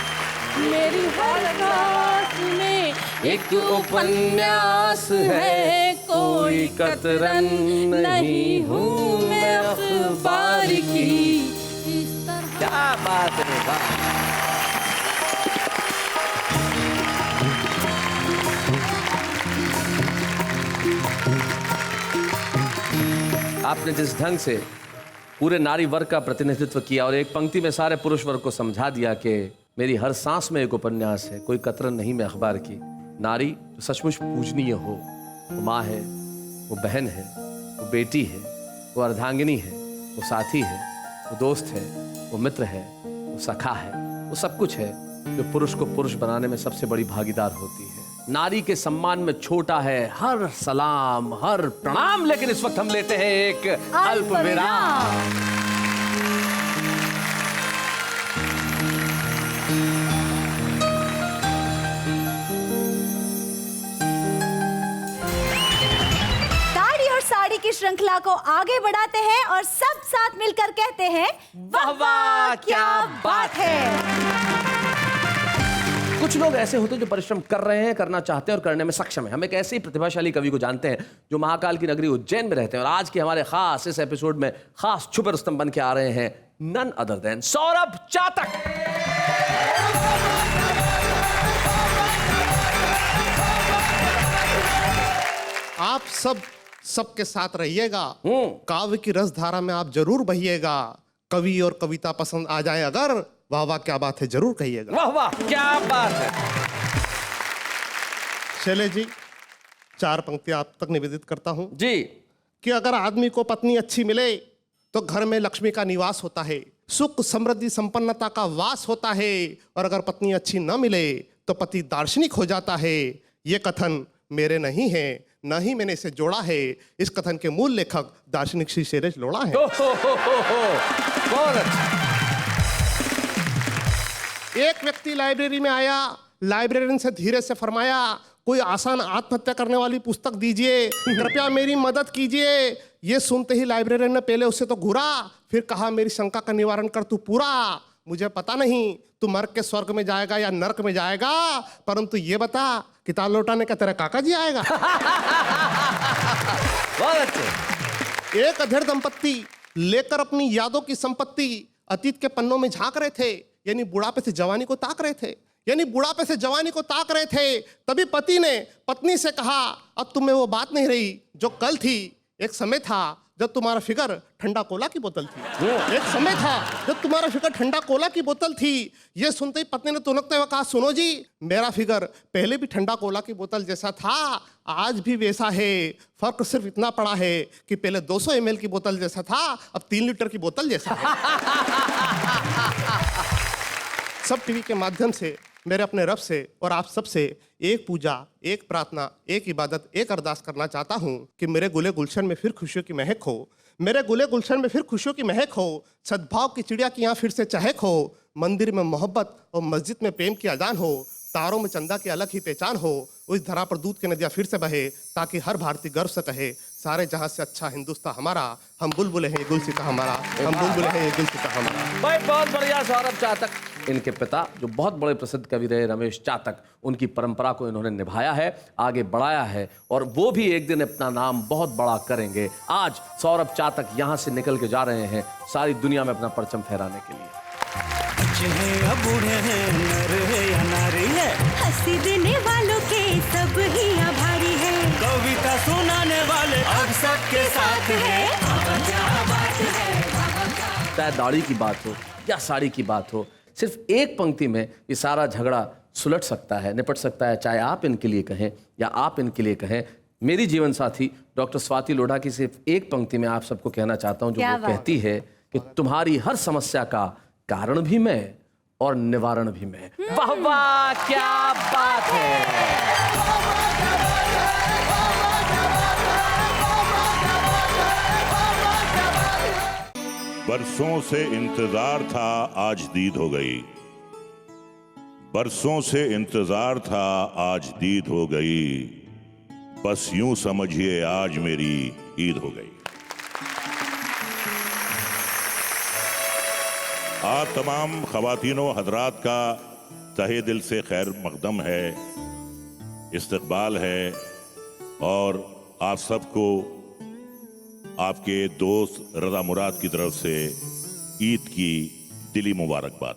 मेरी हर सांस में एक उपन्यास है, कोई कतरन नहीं हूँ मैं अखबार की। इस तरह। क्या बात है, वाह। आपने जिस ढंग से पूरे नारी वर्ग का प्रतिनिधित्व किया और एक पंक्ति में सारे पुरुष वर्ग को समझा दिया कि मेरी हर सांस में एक उपन्यास है, कोई कतरन नहीं मैं अखबार की। नारी जो सचमुच पूजनीय हो, वो माँ है, वो बहन है, वो बेटी है, वो अर्धांगिनी है, वो साथी है, वो दोस्त है, वो मित्र है, वो सखा है, वो सब कुछ है जो पुरुष को पुरुष बनाने में सबसे बड़ी भागीदार होती है। नारी के सम्मान में छोटा है हर सलाम, हर प्रणाम। लेकिन इस वक्त हम लेते हैं एक अल्प विराम। दाढ़ी और साड़ी की श्रृंखला को आगे बढ़ाते हैं और सब साथ मिलकर कहते हैं वाह वाह क्या बात है। कुछ लोग ऐसे होते हैं जो परिश्रम कर रहे हैं, करना चाहते हैं और करने में सक्षम है। हम एक ऐसे ही प्रतिभाशाली कवि को जानते हैं जो महाकाल की नगरी उज्जैन में रहते हैं और आज के हमारे खास इस एपिसोड में खास छुपे रुस्तम बन के आ रहे हैं, नन अदर देन सौरभ चातक। आप सबके साथ रहिएगा, काव्य की रसधारा में आप जरूर बहिएगा। कवि और कविता पसंद आ जाए अगर, वाह वाह क्या बात है जरूर कहिएगा। वाह वाह क्या बात है। शैलेश जी, 4 पंक्तियां आप तक निवेदित करता हूं जी। कि अगर आदमी को पत्नी अच्छी मिले तो घर में लक्ष्मी का निवास होता है, सुख समृद्धि संपन्नता का वास होता है, और अगर पत्नी अच्छी न मिले तो पति दार्शनिक हो जाता है। ये कथन मेरे नहीं है, न ही मैंने इसे जोड़ा है। इस कथन के मूल लेखक दार्शनिक श्री शैलेश लोढ़ा है। बहुत अच्छा। एक व्यक्ति लाइब्रेरी में आया, लाइब्रेरियन से धीरे से फरमाया, कोई आसान आत्महत्या करने वाली पुस्तक दीजिए, कृपया मेरी मदद कीजिए। ये सुनते ही लाइब्रेरियन ने पहले उससे तो घूरा, फिर कहा मेरी शंका का निवारण कर तू पूरा। मुझे पता नहीं तू मर के स्वर्ग में जाएगा या नरक में जाएगा, परंतु ये बता किताब लौटाने का तेरा काका जी आएगा। बहुत अच्छे। एक अधेड़ दंपत्ति लेकर अपनी यादों की संपत्ति अतीत के पन्नों में झांक रहे थे, यानी बुढ़ापे से जवानी को ताक रहे थे, तभी पति ने पत्नी से कहा, अब तुम्हें वो बात नहीं रही जो कल थी। एक समय था जब तुम्हारा फिगर ठंडा कोला की बोतल थी। ये सुनते ही पत्नी ने तुनकते हुए कहा, सुनो जी, मेरा फिगर पहले भी ठंडा कोला की बोतल जैसा था, आज भी वैसा है। फर्क सिर्फ इतना पड़ा है कि पहले 200 ml की बोतल जैसा था, अब 3 लीटर की बोतल जैसा है। सब टीवी के माध्यम से मेरे अपने रब से और आप सब से एक पूजा, एक प्रार्थना, एक इबादत, एक अरदास करना चाहता हूँ कि मेरे गुले गुलशन में फिर खुशियों की महक हो, सद्भाव की चिड़िया की यहाँ फिर से चहक हो, मंदिर में मोहब्बत और मस्जिद में प्रेम की अजान हो, तारों में चंदा की अलग ही पहचान हो, उस धरा पर दूध की नदियाँ फिर से बहे, ताकि हर भारतीय गर्व से कहे, सारे जहां से अच्छा हिंदुस्तान हमारा, हम बुलबुल हैं गुलसिता हमारा, हम बुलबुल हैं गुलसिता हमारा। भाई बहुत बढ़िया। सौरभ चातक, इनके पिता जो बहुत बड़े प्रसिद्ध कवि रहे रमेश चातक, उनकी परंपरा को इन्होंने निभाया है, आगे बढ़ाया है, और वो भी एक दिन अपना नाम बहुत बड़ा करेंगे। आज सौरभ चातक यहाँ से निकल के जा रहे हैं सारी दुनिया में अपना परचम फहराने के लिए। बूढ़े हैं, नर है या नारी है, हंसी देने वालों के सब ही आभारी है, कविता सुनाने वाले अब सबके साथ है। चाहे दाढ़ी की बात हो या साड़ी की बात हो, सिर्फ एक पंक्ति में ये सारा झगड़ा सुलट सकता है, निपट सकता है। चाहे आप इनके लिए कहें या आप इनके लिए कहें। मेरी जीवन साथी डॉक्टर स्वाति लोढ़ा की सिर्फ एक पंक्ति में आप सबको कहना चाहता हूं, जो वो कहती है कि तुम्हारी हर समस्या का कारण भी मैं और निवारण भी मैं। वाह वाह, क्या बात है। बरसों से इंतजार था, आज दीद हो गई। बरसों से इंतजार था, आज दीद हो गई। बस यूं समझिए आज मेरी ईद हो गई। आप तमाम ख़वातीनो हजरात का तहे दिल से खैर मकदम है, इस्तकबाल है, और आप सबको आपके दोस्त रज़ा मुराद की तरफ से ईद की दिली मुबारकबाद।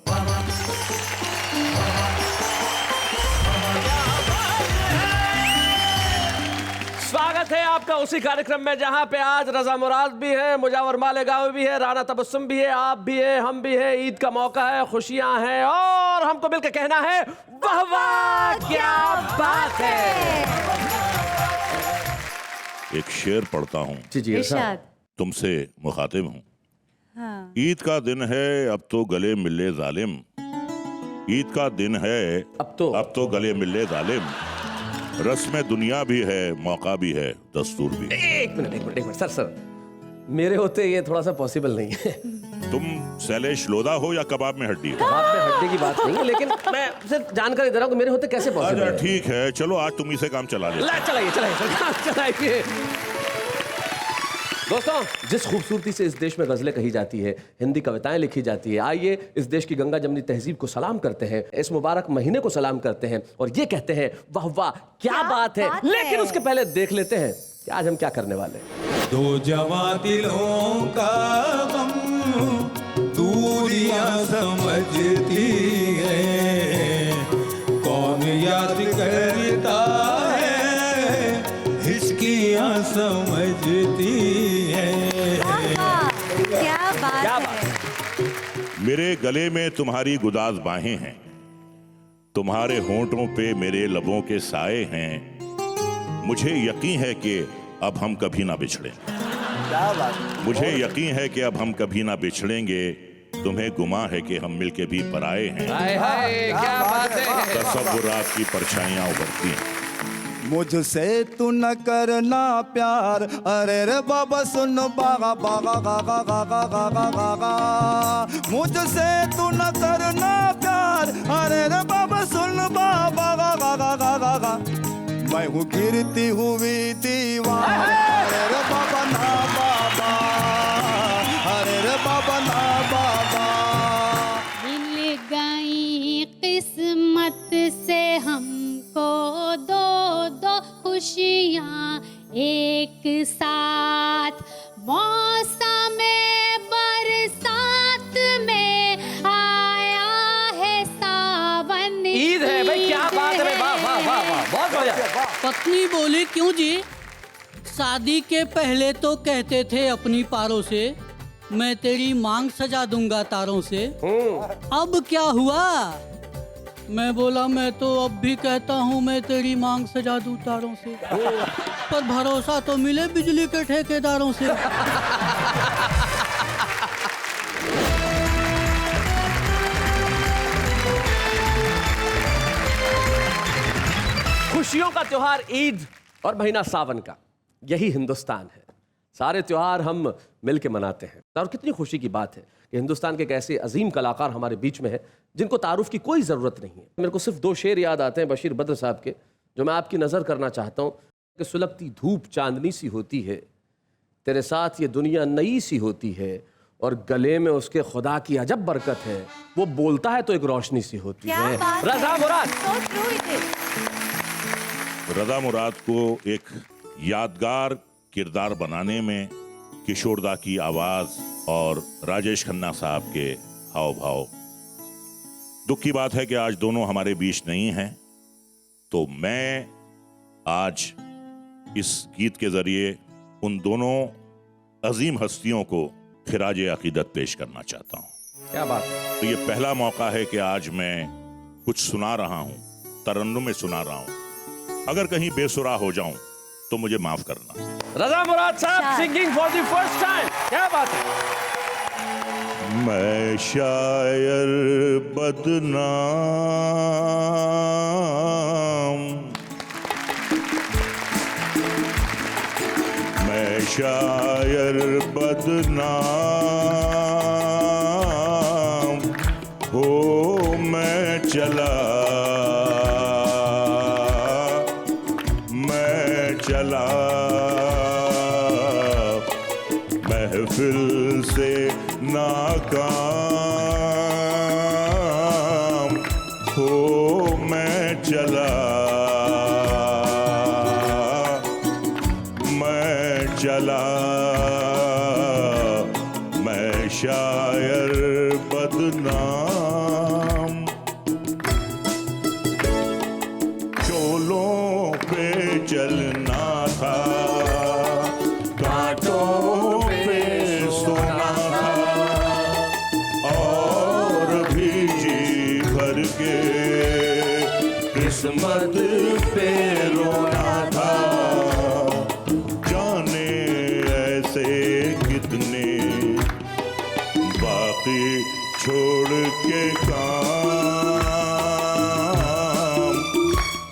स्वागत है आपका उसी कार्यक्रम में जहां पे आज रज़ा मुराद भी है, मुजावर मालेगांव भी है, राना तबस्सुम भी है, आप भी है, हम भी है। ईद का मौका है, खुशियां हैं, और हमको मिलकर कहना है वाह वाह, क्या बात है। एक शेर पढ़ता हूँ, तुमसे मुखातिब हूँ। हाँ। ईद का दिन है, अब तो गले मिले जालिम। ईद का दिन है, अब तो गले मिले जालिम। रस्म दुनिया भी है, मौका भी है, दस्तूर भी है। एक मिनट सर, मेरे होते ये थोड़ा सा पॉसिबल नहीं है। तुम शैलेश लोधा हो या कबाब में हड्डी हो? कबाब में हड्डी की बात नहीं है, लेकिन मैं सिर्फ जानकारी दे रहा हूँ कि मेरे होते कैसे पॉसिबल है। ठीक है, चलो आज तुम इसे काम चला ले। चलाइए। दोस्तों, जिस खूबसूरती से इस देश में गजलें कही जाती है, हिंदी कविताएं लिखी जाती है, आइए इस देश की गंगा जमनी तहजीब को सलाम करते हैं, इस मुबारक महीने को सलाम करते हैं, और ये कहते हैं वाह वाह, क्या बात है। लेकिन उसके पहले देख लेते हैं कि आज हम क्या करने वाले हैं। दो जवां दिलों का गम दूरियां समझती है, कौन याद करता है, हिचकियां समझती है। क्या बात है। मेरे गले में तुम्हारी गुदाज बाहें हैं, तुम्हारे होंठों पे मेरे लबों के साए हैं। मुझे यकीन है कि अब हम कभी ना बिछड़े। मुझे यकीन है कि अब हम कभी ना बिछड़ेंगे। तुम्हें गुमा है कि हम मिलके भी पराए हैं। क्या बात है। तसव्वुरात की परछाइयां उभरती हैं। मुझसे तू न करना प्यार, अरे रे बाबा सुन बागा बागा गागा गागा गागा गागा। मुझसे तू न करना प्यार, अरे रे बाबा सुन बाबा गागा गागा गागा। मैं हूँ गिरती हुई दीवार, अरे रे बाबा ना बाबा, अरे रे बाबा ना बाबा। मिल गई किस्मत से हमको दो दो खुशियाँ एक साथ, मौसम नहीं बोली क्यों जी? शादी के पहले तो कहते थे अपनी पारों से मैं तेरी मांग सजा दूंगा तारों से। अब क्या हुआ? मैं बोला मैं तो अब भी कहता हूँ मैं तेरी मांग सजा दूं तारों से, पर भरोसा तो मिले बिजली के ठेकेदारों से। खुशियों का त्योहार ईद और महीना सावन का, यही हिंदुस्तान है। सारे त्योहार हम मिलके मनाते हैं और कितनी खुशी की बात है कि हिंदुस्तान के एक ऐसे अजीम कलाकार हमारे बीच में है जिनको तारुफ की कोई ज़रूरत नहीं है। मेरे को सिर्फ 2 शेर याद आते हैं बशीर बद्र साहब के, जो मैं आपकी नज़र करना चाहता हूँ कि सुलगती धूप चांदनी सी होती है, तेरे साथ ये दुनिया नई सी होती है, और गले में उसके खुदा की अजब बरकत है, वो बोलता है तो एक रोशनी सी होती है। रज़ा मुराद। रज़ा मुराद को एक यादगार किरदार बनाने में किशोरदा की आवाज और राजेश खन्ना साहब के हाव भाव। दुख की बात है कि आज दोनों हमारे बीच नहीं हैं, तो मैं आज इस गीत के जरिए उन दोनों अजीम हस्तियों को खिराज अकीदत पेश करना चाहता हूं। क्या बात है। तो ये पहला मौका है कि आज मैं कुछ सुना रहा हूं, तरन्नुम में सुना रहा हूं। अगर कहीं बेसुरा हो जाऊं तो मुझे माफ करना। रज़ा मुराद साहब singing for the first time, क्या बात है। मैं शायर बदनाम, मैं शायर बदनाम हो, मैं चला महफिल से नाकाम हो, मैं चला मैं शायर बदनाम। शोलों पे चलना था, कांटों पे सोना था, और भी जी भर के किस्मत पे रोना था। जाने ऐसे कितने बाकी छोड़ के काम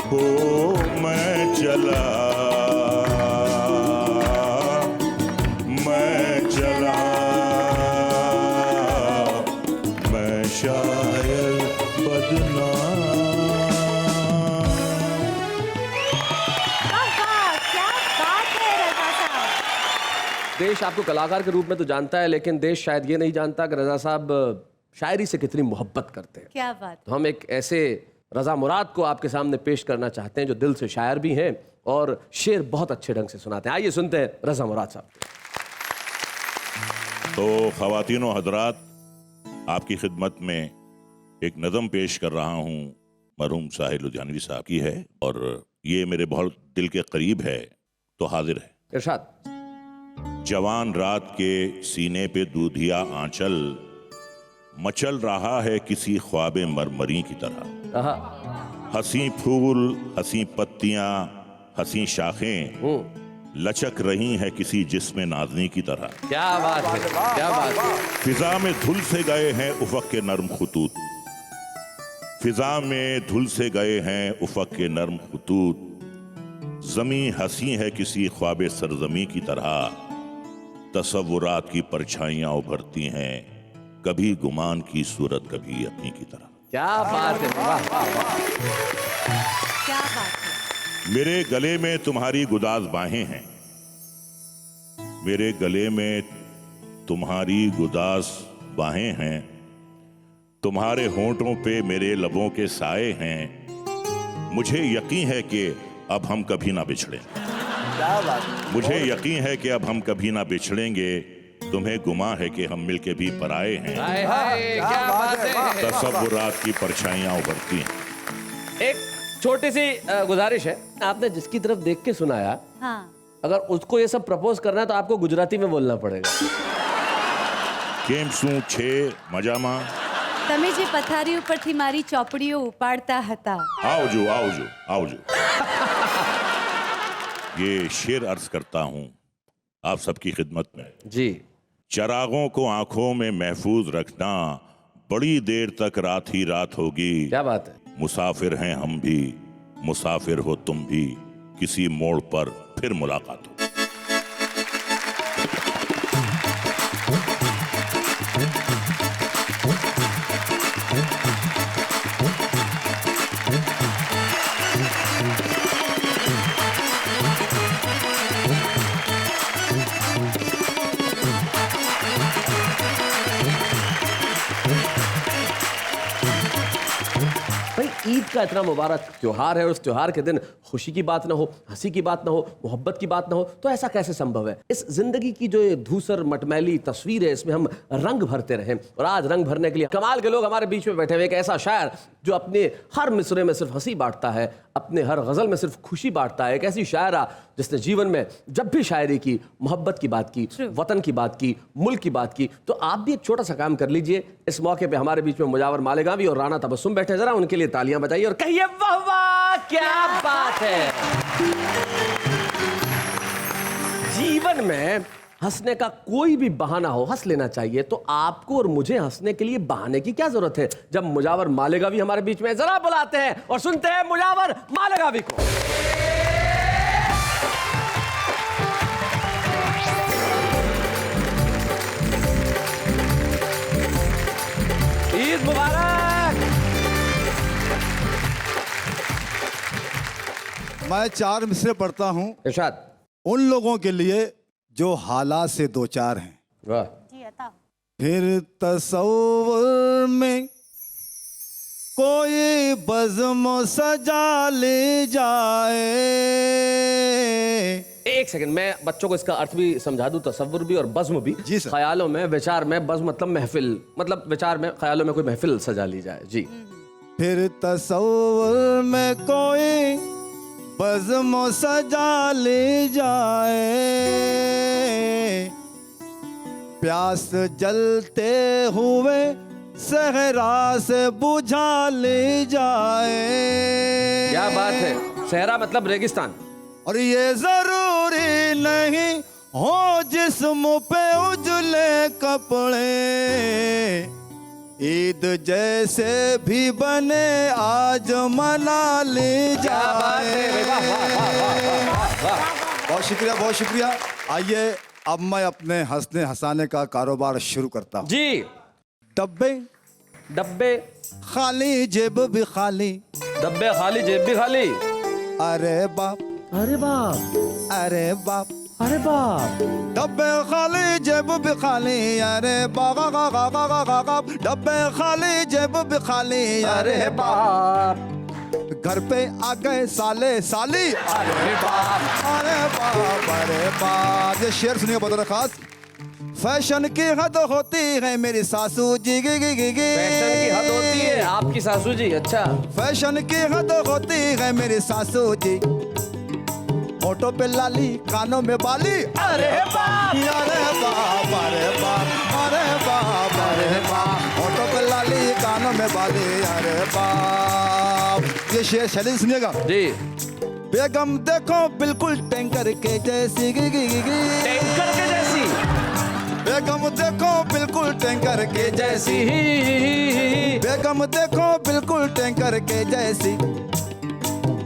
हो, मैं चला मैं शायर बदनाम। क्या बात है रज़ा साहब। देश आपको कलाकार के रूप में तो जानता है, लेकिन देश शायद ये नहीं जानता कि रज़ा साहब शायरी से कितनी मोहब्बत करते हैं। क्या बात। तो हम एक ऐसे रज़ा मुराद को आपके सामने पेश करना चाहते हैं जो दिल से शायर भी हैं और शेर बहुत अच्छे ढंग से सुनाते हैं। आइए सुनते हैं रज़ा मुराद साहब। तो ख़वातीन व हज़रात, आपकी खिदमत में एक नज़म पेश कर रहा हूँ, मरहूम साहिर लुधियानवी साहब की है, और ये मेरे बहुत दिल के करीब है, तो हाजिर है। इरशाद। जवान रात के सीने पे दूधिया आंचल मचल रहा है किसी ख्वाबे मरमरी की तरह। हंसी फूल, हंसी पत्तियां, हंसी शाखें लचक रही है किसी जिस्म नाज़नी की तरह। क्या बात है, क्या बात है। फिजा में धुल से गए हैं उफ़क़ के नर्म खुतूत, फिजा में धुल से गए हैं उफ़क़ के नर्म खुतूत। ज़मी हंसी है किसी ख्वाबे सरज़मी की तरह, तसव्वुरात की परछाइयाँ उभरती हैं, कभी गुमान की सूरत कभी अपनी की तरह। क्या बात है, वाह वाह वाह। क्या बात है। मेरे गले में तुम्हारी गुदाज बाहें हैं, मेरे गले में तुम्हारी गुदाज बाहें हैं, तुम्हारे होंठों पे मेरे लबों के साए हैं। मुझे यकीन है कि अब हम कभी ना बिछड़े, मुझे यकीन है कि अब हम कभी ना बिछड़ेंगे। तुम्हें गुमा है कि हम मिलके भी पराए हैं। क्या बात है। तसव्वुरात की परछाइयां उभरती हैं। एक छोटी सी गुजारिश है, आपने जिसकी तरफ देख के सुनाया, हाँ अगर उसको ये सब प्रपोज करना है तो आपको गुजराती में बोलना पड़ेगा। केम શું છે મજામાં? તમે જે પથારી ઉપરથી મારી ચોપડીઓ ઉપાડતા હતા। આવજો આવજો આવજો। ये शेर अर्ज करता हूँ आप सबकी खिदमत में। जी। चरागों को आंखों में महफूज रखना, बड़ी देर तक रात ही रात होगी। क्या बात है। मुसाफिर हैं हम भी, मुसाफिर हो तुम भी, किसी मोड़ पर फिर मुलाकात हो। भाई ईद का इतना मुबारक त्योहार है और उस त्योहार के दिन खुशी की बात ना हो, हंसी की बात ना हो, मोहब्बत की बात ना हो, तो ऐसा कैसे संभव है। इस जिंदगी की जो ये धूसर मटमैली तस्वीर है, इसमें हम रंग भरते रहें। और आज रंग भरने के लिए कमाल के लोग हमारे बीच में बैठे हुए। एक ऐसा शायर जो अपने हर मिसरे में सिर्फ हंसी बांटता है, अपने हर गजल में सिर्फ खुशी बांटता है। एक ऐसी शायरा जिसने जीवन में जब भी शायरी की, मोहब्बत की बात की, वतन की बात की, मुल्क की बात की। तो आप भी एक छोटा सा काम कर लीजिए। इस मौके पे हमारे बीच में मुजावर मालेगावी और राना तबस्सुम बैठे, जरा उनके लिए तालियां बजाइए और कहिए वाह वाह क्या बात है। जीवन में हंसने का कोई भी बहाना हो, हंस लेना चाहिए। तो आपको और मुझे हंसने के लिए बहाने की क्या जरूरत है। जब मुजावर मालेगावी हमारे बीच में, जरा बुलाते हैं और सुनते हैं मुजावर मालेगावी को। ईद मुबारक। मैं 4 मिसरे पढ़ता हूँ इरशाद। उन लोगों के लिए जो हालात से दो चार हैं। वाह। फिर तसव्वुर में कोई बज़्म सजा ले जाए। एक सेकंड, मैं बच्चों को इसका अर्थ भी समझा दूं। तसव्वुर भी और बज़्म भी। जी सर। ख्यालों में, विचार में, बज़्म मतलब महफिल, मतलब विचार में, ख्यालों में कोई महफिल सजा ली जाए। जी। फिर तसव्वुर में कोई बज़्म सजा ले जाए, प्यास जलते हुए सहरा से बुझा ले जाए। क्या बात है। सहरा मतलब रेगिस्तान। और ये जरूरी नहीं हो जिस्म पे उजले कपड़े, ईद जैसे भी बने आज मना ले जाए। बहुत शुक्रिया, बहुत शुक्रिया। आइए अब मैं अपने हंसने हंसाने का कारोबार शुरू करता हूँ। जी। डब्बे डब्बे खाली, जेब भी खाली। डब्बे खाली, जेब भी खाली। अरे बाप, अरे बाप, अरे बाप, अरे बाप। डब्बे खाली, जेब भी खाली। अरे बाबा गा गा गा गा गा गा। डब्बे खाली, जेब भी खाली। अरे बाप। घर पे आ गए साले साली। अरे बाप, अरे बाप, अरे बाप। ये शेर सुनिए बहुत खास। फैशन की हद होती है मेरी सासू जी। गी गी गी गी। फैशन की हद होती है आपकी सासू जी। अच्छा। फैशन की हद होती है मेरी सासू जी। होठों पे लाली, कानों में बाली। अरे बाप, अरे बाप, अरे बाप, अरे बाप, अरे बाप। होठों पे लाली, कानों में बाली। अरे बाप। ये शेर शैली सुनिएगा जी। बेगम देखो बिल्कुल टैंकर के जैसी। गी गी गी गी। टैंकर के जैसी। बेगम देखो बिल्कुल टैंकर के जैसी। बेगम देखो बिल्कुल टैंकर के जैसी।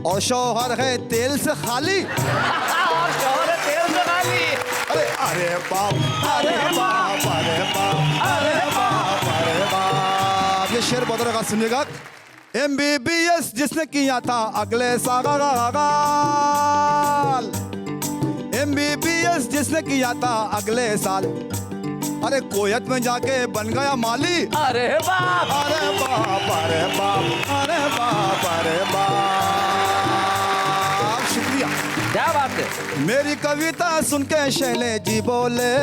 और शौहर है तेल से खाली। और शौहर है तेल से खाली। अरे अरे बाप, अरे बाप, अरे बाप, अरे बाप, अरे बाप। ये शेर बहुत रखा सुनिएगा। MBBS जिसने किया था अगले साल। MBBS जिसने किया था अगले साल। अरे कोयत में जाके बन गया माली। अरे बाप, अरे बाप, अरे बाप, अरे बाप, अरे बाप। शुक्रिया। क्या बात है। मेरी कविता सुन के शैले जी बोले।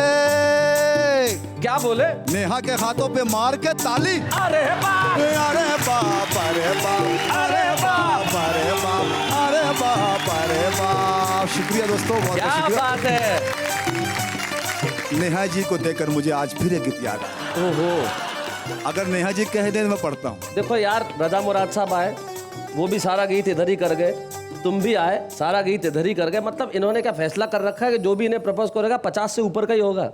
क्या बोले। नेहा के हाथों पे मार के ताली। अरे बाप, अरे बाप, अरे बाप, अरे बाप, अरे बाप। शुक्रिया दोस्तों, बहुत क्या शुक्रिया। बात है। नेहा जी को देखकर मुझे आज फिर एक गीत याद आया। ओहो, अगर नेहा जी कह दे तो मैं पढ़ता हूँ। देखो यार, रजा मुराद साहब आए, वो भी सारा गीत इधर ही कर गए, तुम भी आए, सारा गीत इधर ही कर गए। मतलब इन्होंने क्या फैसला कर रखा है कि जो भी इन्हें प्रपोज करेगा 50 से ऊपर का ही होगा।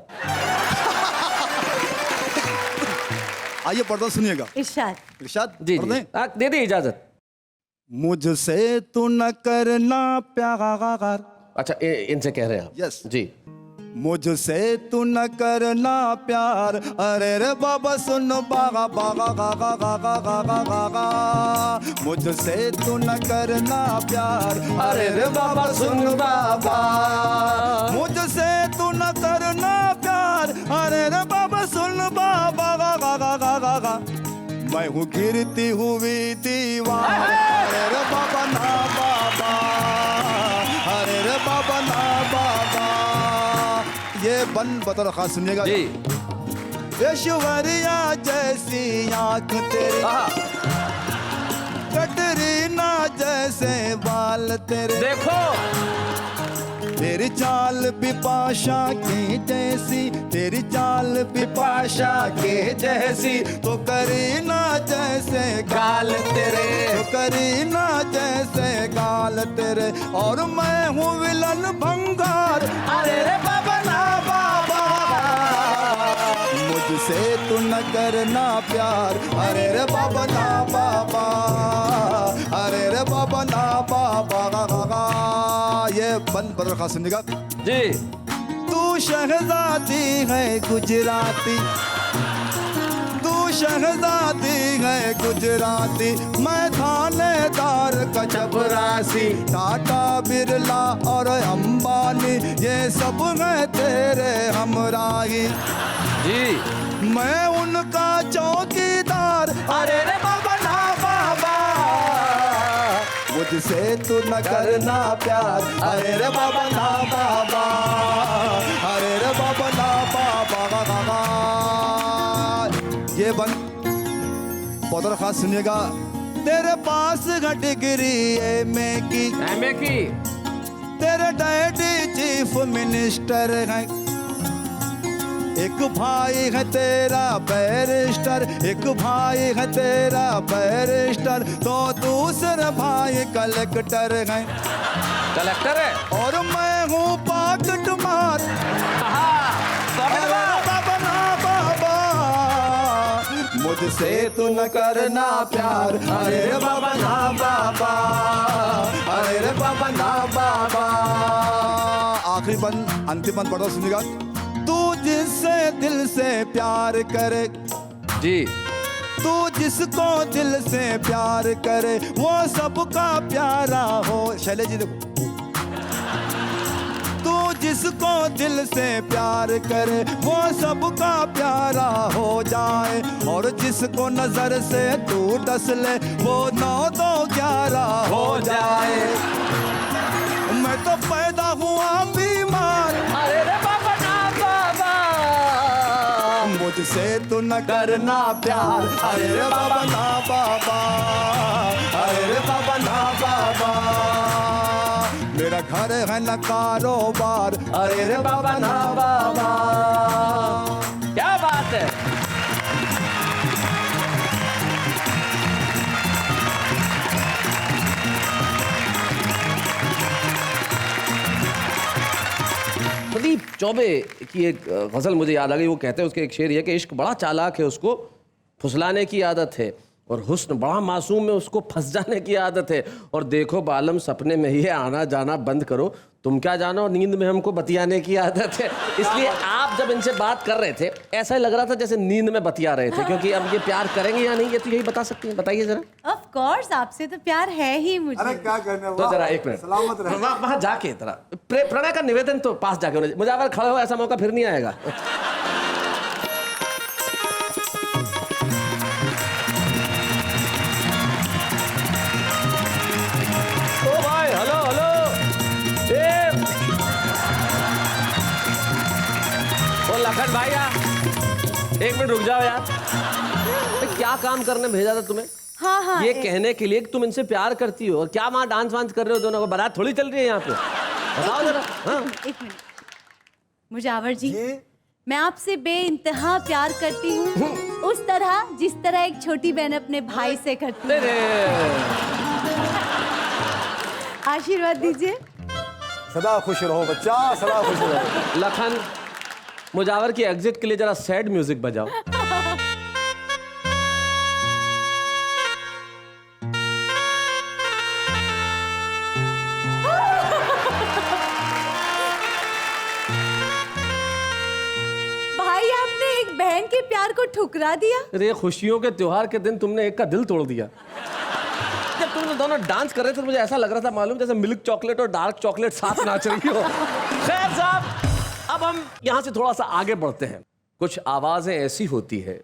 आइए पढ़ता सुनिएगा। इरशाद। इरशाद जी पढ़ जी, दें? दे दी इजाजत। मुझसे तू न करना प्यार। अच्छा, इनसे कह रहे हैं आप? यस जी। मुझसे तू न करना प्यार, अरे रे बाबा सुन बागा बागा गागा गागा गागा गागा। मुझसे तू न करना प्यार, अरे रे बाबा सुन बाबा। मुझसे तू न करना प्यार, अरे रे बाबा सुन बाबा गागा गागा गागा। मैं हूँ गिरती हुई दीवार, अरे रे बाबा ना बाबा, अरे रे बाबा ना बाबा। ये बन बतौर खास सुनिएगा जी। ऐश्वर्या जैसी आंख तेरी, कटरीना जैसे बाल तेरे, देखो तेरी चाल बिपाशा की जैसी, तेरी चाल बिपाशा की जैसी। तो करीना जैसे गाल तेरे, तो करीना जैसे गाल तेरे। और मैं हूँ विलन भंगार, अरे रे बाबा ना बाबा। मुझसे तू न करना प्यार, अरे रे बाबा ना बाबा, अरे रे बाबा ना बाबा। ये बंद बदल खास सुनिएगा जी। तू शहजादी है गुजराती, तू शहजादी है गुजराती। मैं थानेदार का चपरासी, टाटा बिरला और अंबानी ये सब है तेरे हमराही जी। मैं उनका चौकीदार, अरे रे बाबा ना बाबा। मुझसे तू न करना प्यार, अरे रे बाबा ना बाबा, अरे रे बाबा ना बाबा बाबा। ये बन बहुत खास सुनिएगा। तेरे पास है डिग्री एमए की, तेरे डैडी चीफ मिनिस्टर है। एक भाई है तेरा बैरिस्टर, एक भाई है तेरा बैरिस्टर। तो दूसरा भाई कलेक्टर है। कलेक्टर है? और मैं हूँ पॉकेट मार, बाबा ना बाबा। मुझसे तू न करना प्यार, अरे बाबा ना बाबा, अरे बाबा ना बाबा। आखिरी बंद, अंतिम बंद पढ़ो सुनिएगा। तू जिससे दिल से प्यार करे जी, तू जिसको दिल से प्यार करे वो सबका प्यारा हो। शैलेश जी देखो, तू जिसको दिल से प्यार करे वो सबका प्यारा हो जाए। और जिसको नजर से तू डस ले वो 9-2-11 हो जाए। मैं तो पैदा हुआ बीमार, अरे रे बाबा ना बाबा। मुझसे तू न करना प्यार, अरे रे बाबा ना बाबा, अरे रे बाबा ना बाबा। मेरा घर है न कारोबार, अरे रे बाबा ना बाबा। क्या बात है। प्रदीप चौबे की एक गजल मुझे याद आ गई। वो कहते हैं, उसके एक शेर ये कि इश्क बड़ा चालाक है, उसको फुसलाने की आदत है। और हुस्न बड़ा मासूम है, उसको फंस जाने की आदत है। और देखो बालम सपने में ही आना जाना बंद करो, तुम क्या जानो नींद में हमको बतियाने की आदत है। इसलिए आप जब इनसे बात कर रहे थे ऐसा ही लग रहा था जैसे नींद में बतिया रहे थे। क्योंकि अब ये प्यार करेंगे या नहीं ये तो यही बता सकती हैं, बताइए जरा। ऑफ कोर्स आपसे तो प्यार है ही मुझे। अरे क्या करना, तो जरा एक मिनट सलामत रहे। वहाँ जाके जरा प्रणय का निवेदन तो पास जाके होना। मुझे अगर खड़े हो ऐसा मौका फिर नहीं आएगा। ओ भाई, हेलो हेलो, ओ लखन भाई यार, एक मिनट रुक जाओ यार। क्या काम करने भेजा था तुम्हें? हाँ हाँ, ये कहने के लिए कि तुम इनसे प्यार करती हो। और क्या वहाँ डांस वांस कर रहे हो दोनों को? बारात थोड़ी चल रही है यहाँ पे। बताओ जरा। हाँ। एक मिनट मुजावर जी, मैं आपसे बेइंतहा प्यार करती हूँ, उस तरह जिस तरह एक छोटी बहन अपने भाई से करती है। आशीर्वाद दीजिए। सदा खुश रहो बच्चा, सदा खुश रहो। लखन, मुजावर की एग्जिट के लिए जरा सैड म्यूजिक बजाओ। भाई, आपने एक बहन के प्यार को ठुकरा दिया। अरे खुशियों के त्योहार के दिन तुमने एक का दिल तोड़ दिया। जब तुम दोनों डांस कर रहे थे तो मुझे ऐसा लग रहा था मालूम जैसे मिल्क चॉकलेट और डार्क चॉकलेट साथ नाच रही हो। खैर साहब, अब हम यहां से थोड़ा सा आगे बढ़ते हैं। कुछ आवाजें ऐसी होती है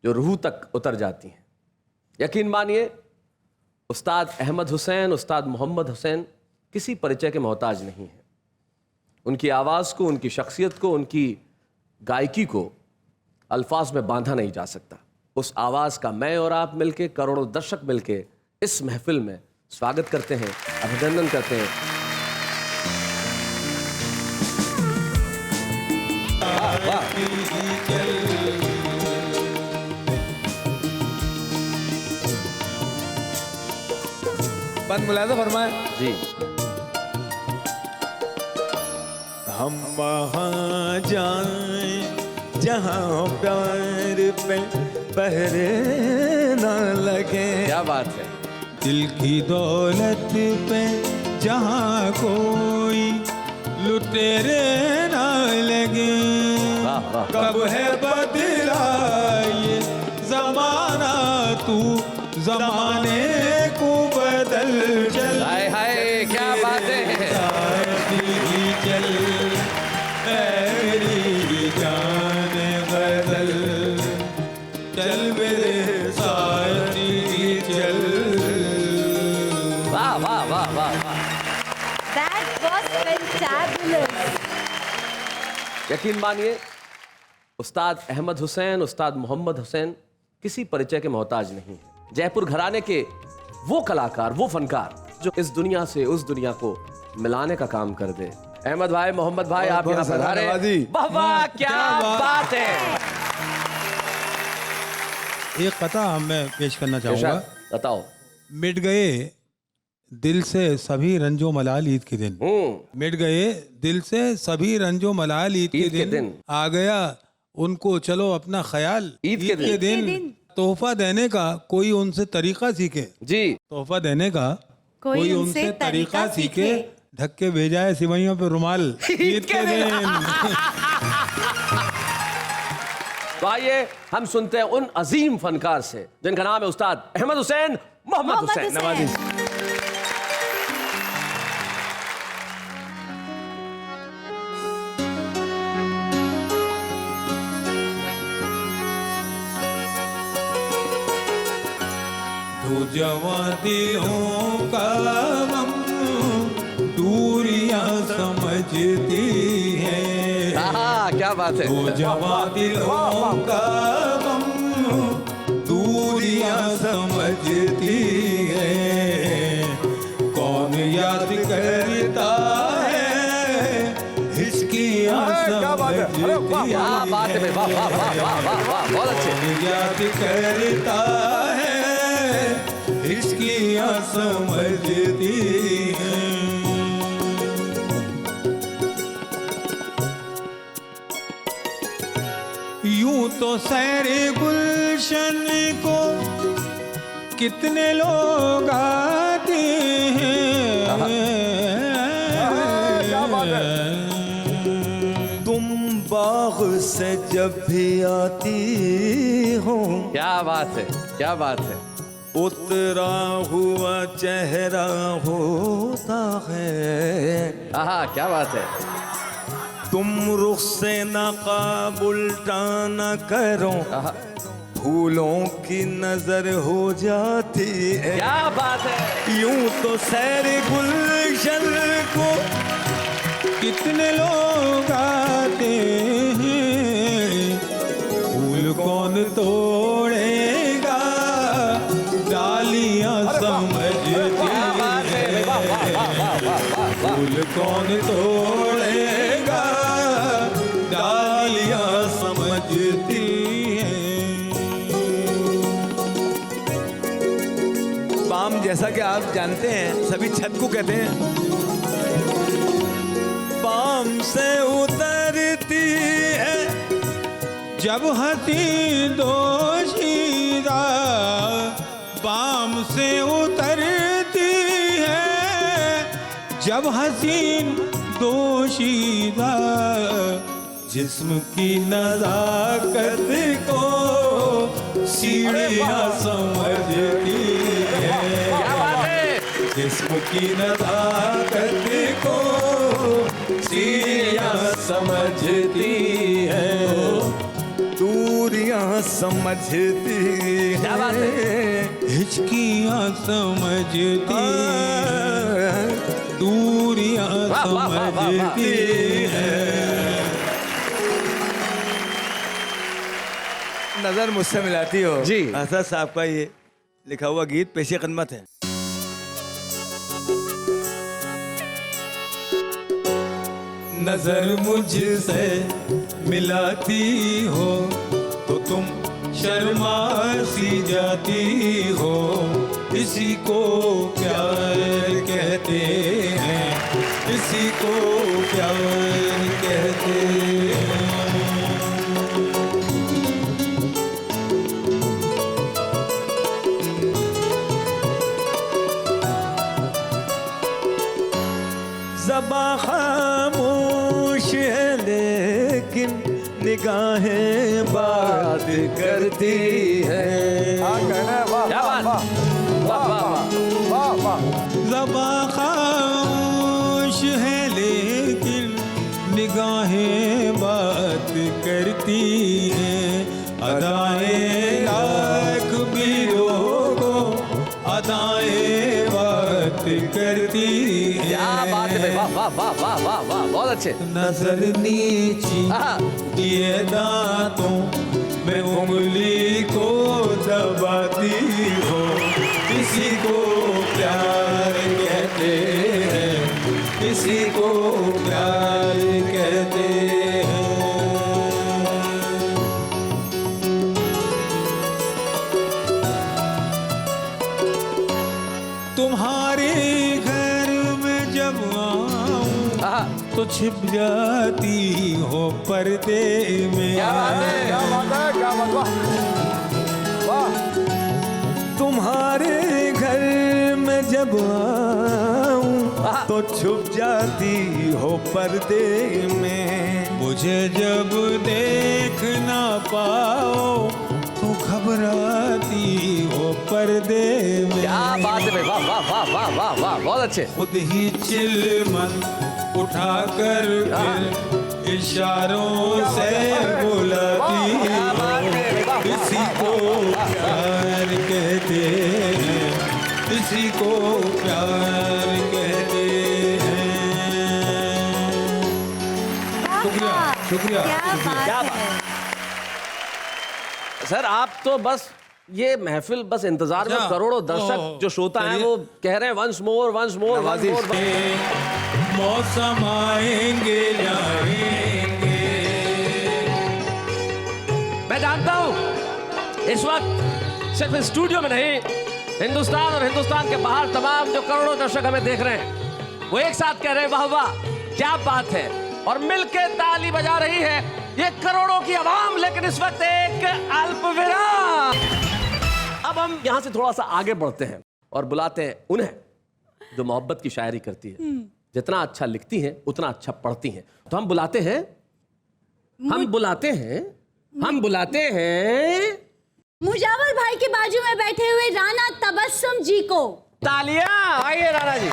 जो रूह तक उतर जाती हैं। यकीन मानिए, उस्ताद अहमद हुसैन, उस्ताद मोहम्मद हुसैन किसी परिचय के मोहताज नहीं है। उनकी आवाज को, उनकी शख्सियत को, उनकी गायकी को अल्फाज में बांधा नहीं जा सकता। उस आवाज का मैं और आप मिलके, करोड़ों दर्शक मिलके इस महफिल में स्वागत करते हैं, अभिनंदन करते हैं। बंद मुलाजा फरमाए जी। हम वहाँ जाएं जहाँ प्यार पे पहरे न लगे। क्या बात है। दिल की दौलत पे जहाँ कोई लुटेरे न लगे। कब है बदला ये जमाना, तू जमाने को बदल चल। हाय हाय, क्या बात है। चल मेरी जान बदल, चल मेरे साथी चल। वाह वाह वाह वाह। That was fantabulous. यकीन मानिए, उस्ताद अहमद हुसैन, उस्ताद मोहम्मद हुसैन किसी परिचय के मोहताज नहीं है। जयपुर घराने के वो कलाकार, वो फनकार जो इस दुनिया से उस दुनिया को मिलाने का काम कर दे। अहमद भाई, मोहम्मद भाई, आप यहाँ पधारे। वाह वाह, क्या बात है। एक कथा मैं पेश करना चाहूंगा। बताओ। मिट गए दिल से सभी रंजो मलाल ईद के दिन। मिट गए दिल से सभी रंजो मलाल ईद के दिन। आ गया उनको चलो अपना ख्याल ईद के दिन। तोहफा देने का कोई उनसे तरीका सीखे। जी। तोहफा देने का कोई उनसे तरीका सीखे। ढक के भेजा है सिवैयों पे रुमाल ईद के दिन। तो आइए हम सुनते हैं उन अजीम फनकार से जिनका नाम है उस्ताद अहमद हुसैन, मोहम्मद हुसैन। नवाजी। जवा दिलों का गम दूरियां समझती है। क्या बात है। तो जवा दिलों का गम दूरियां समझती है। कौन याद करता है हिचकियां समझती है। क्या बात है। वाह वाह वाह वाह वाह वाह, बहुत अच्छे। कौन याद करता है हिचकियां समझती हैं। यूं तो सैरे गुलशन को कितने लोग आते हैं। तुम बाग से जब भी आती हो। क्या बात है, क्या बात है। उतरा हुआ चेहरा होता है। क्या बात है। तुम रुख से नकाब उल्टा न करो, फूलों की नजर हो जाती है। क्या बात है। यूं तो सैर गुलशन को कितने लोग आते हैं। फूल कौन तोड़ेगा डालियां समझती है। फूल को तोड़ेगा, डालियां समझती हैं। बाम, जैसा कि आप जानते हैं, सभी छत को कहते हैं। बाम से उतरती है जब हंसी दोशीदा, बाम से उतरती है जब हसीन दोशीदा, जिस्म की नजाकत को सीढ़ियाँ समझती है, जिस्म की नजाकत को सीढ़ियाँ समझती है, दूरियां समझती है, हिचकियाँ समझती है, दूरियाँ समझती है। नजर मुझसे मिलाती हो जी। असद साहब का ये लिखा हुआ गीत पेशे खिदमत है। नजर मुझसे मिलाती हो तो तुम शर्मा सी जाती हो, इसी को प्यार कहते हैं, इसी को प्यार कहते हैं। ज़बां खामोश है लेकिन निगाहें बात करती हैं। ज़बां खामोश है लेकिन निगाहें बात करती हैं, अदाएं लाख भी लोगों अदाएं बात करती हैं। क्या बात है भाई, वाह वाह वाह वाह वाह वाह, बहुत अच्छे। नजर नीची ये दांतों में उंगली को दबाती हो, किसी को प्यार कहते हैं, किसी को प्यार कहते हैं। तुम्हारे घर में जब आऊं तो छिप जाती हो पर्दे में। क्या बात है, क्या बात है, क्या बात है, वाह। तुम्हारे घर में जब आऊं तो छुप जाती हो पर्दे में, मुझे जब देख ना पाओ तो घबराती हो पर्दे में। क्या बात है भाई, वाह वाह वाह वाह वाह वाह, बहुत अच्छे। खुद ही चिलमन उठा कर फिर इशारों से बुलाती हो, इसी को प्यार कहते हैं, इसी को प्यार कहते हैं। शुक्रिया शुक्रिया क्या बात। सर आप तो बस ये महफिल बस इंतजार में, करोड़ों दर्शक जो श्रोता हैं वो कह रहे हैं once more once more once more. मौसम आएंगे जाएंगे। मैं जानता हूं इस वक्त सिर्फ स्टूडियो में नहीं, हिंदुस्तान और हिंदुस्तान के बाहर तमाम जो करोड़ों दर्शक हमें देख रहे हैं वो एक साथ कह रहे हैं वाह वाह क्या बात है, और मिलके ताली बजा रही है ये करोड़ों की आवाम। लेकिन इस वक्त एक अल्प विराम। अब हम यहां से थोड़ा सा आगे बढ़ते हैं और बुलाते हैं उन्हें जो मोहब्बत की शायरी करती है, जितना अच्छा लिखती हैं उतना अच्छा पढ़ती हैं। तो हम बुलाते हैं मुजावर भाई के बाजू में बैठे हुए राणा तबस्सुम जी को। तालियां, आइए राणा जी।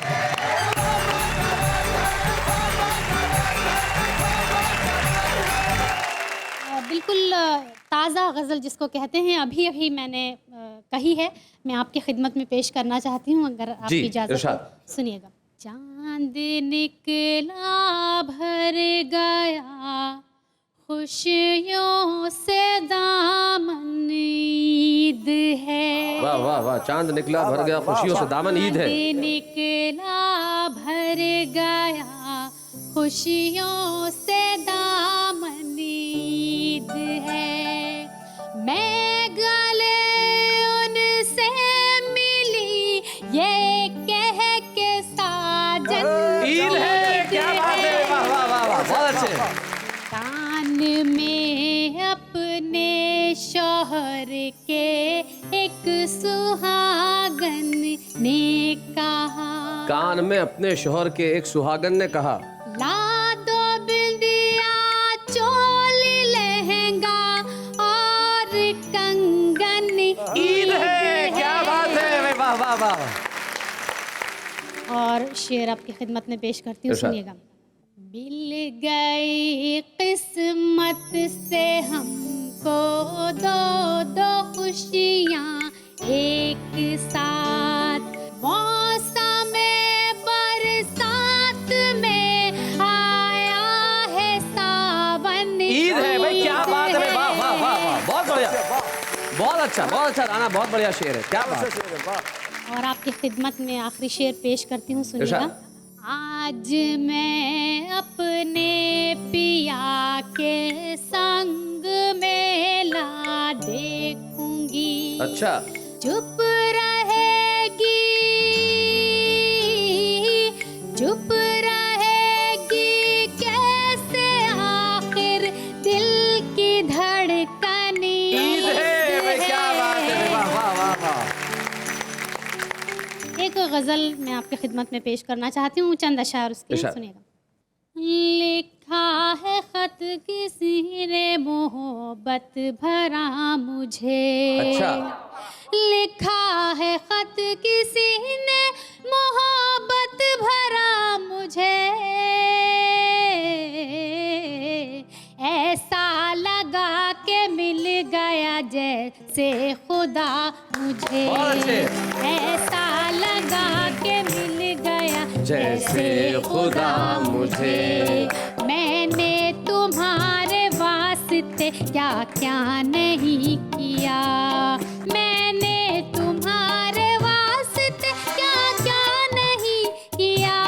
बिल्कुल ताज़ा गज़ल जिसको कहते हैं, अभी अभी मैंने कही है, मैं आपकी खिदमत में पेश करना चाहती हूँ, अगर आपकी इजाज़त हो। सुनिएगा। चांद निकला भर गया खुशियों से दामन ईद है। वाह वाह वाह, चांद निकला भर गया खुशियों से दामन ईद है। निकला भर गया खुशियों से दामन ईद है, मैं गले उनसे मिली ये कह के साजन ईद है। क्या बात है, वाह वाह वाह वाह, बहुत अच्छे। कान में अपने शौहर के एक सुहागन ने कहा, कान में अपने शौहर के एक सुहागन ने कहा, ला दो बिंदिया चोली लहंगा और कंगन, ईद है। क्या बात है, वाह वाह वाह। और शेर आपकी खिदमत में पेश करती हूँ, सुनिएगा। मिल गई किस्मत से हमको दो दो खुशियाँ एक साथ, मौसम बरसात में आया है सावन। ईद है भाई, क्या बात है, वाह वाह वाह वाह, बहुत बढ़िया, बहुत अच्छा राना, बहुत बढ़िया शेर है, क्या बात है। और आपकी खिदमत में आखिरी शेर पेश करती हूँ, सुनिएगा। आज मैं अपने पिया के संग मेला देखूंगी, अच्छा, चुप रहेगी, चुप रहेगी कैसे आखिर दिल की धड़कन। ईद है भाई, क्या बात है, वाह वाह वाह वाह। एक गजल मैं आपकी खिदमत में पेश करना चाहती हूँ, चंद अशार उसके, सुनिएगा। लिखा है खत किसी ने मोहब्बत भरा मुझे, अच्छा, लिखा है खत किसी ने मोहब्बत भरा मुझे, ऐसा लगा के मिल गया जैसे खुदा मुझे, ऐसा लगा के मिल गया जैसे खुदा मुझे, मैंने तुम्हारे वास्ते क्या क्या नहीं किया, मैंने तुम्हारे वास्ते क्या क्या नहीं किया,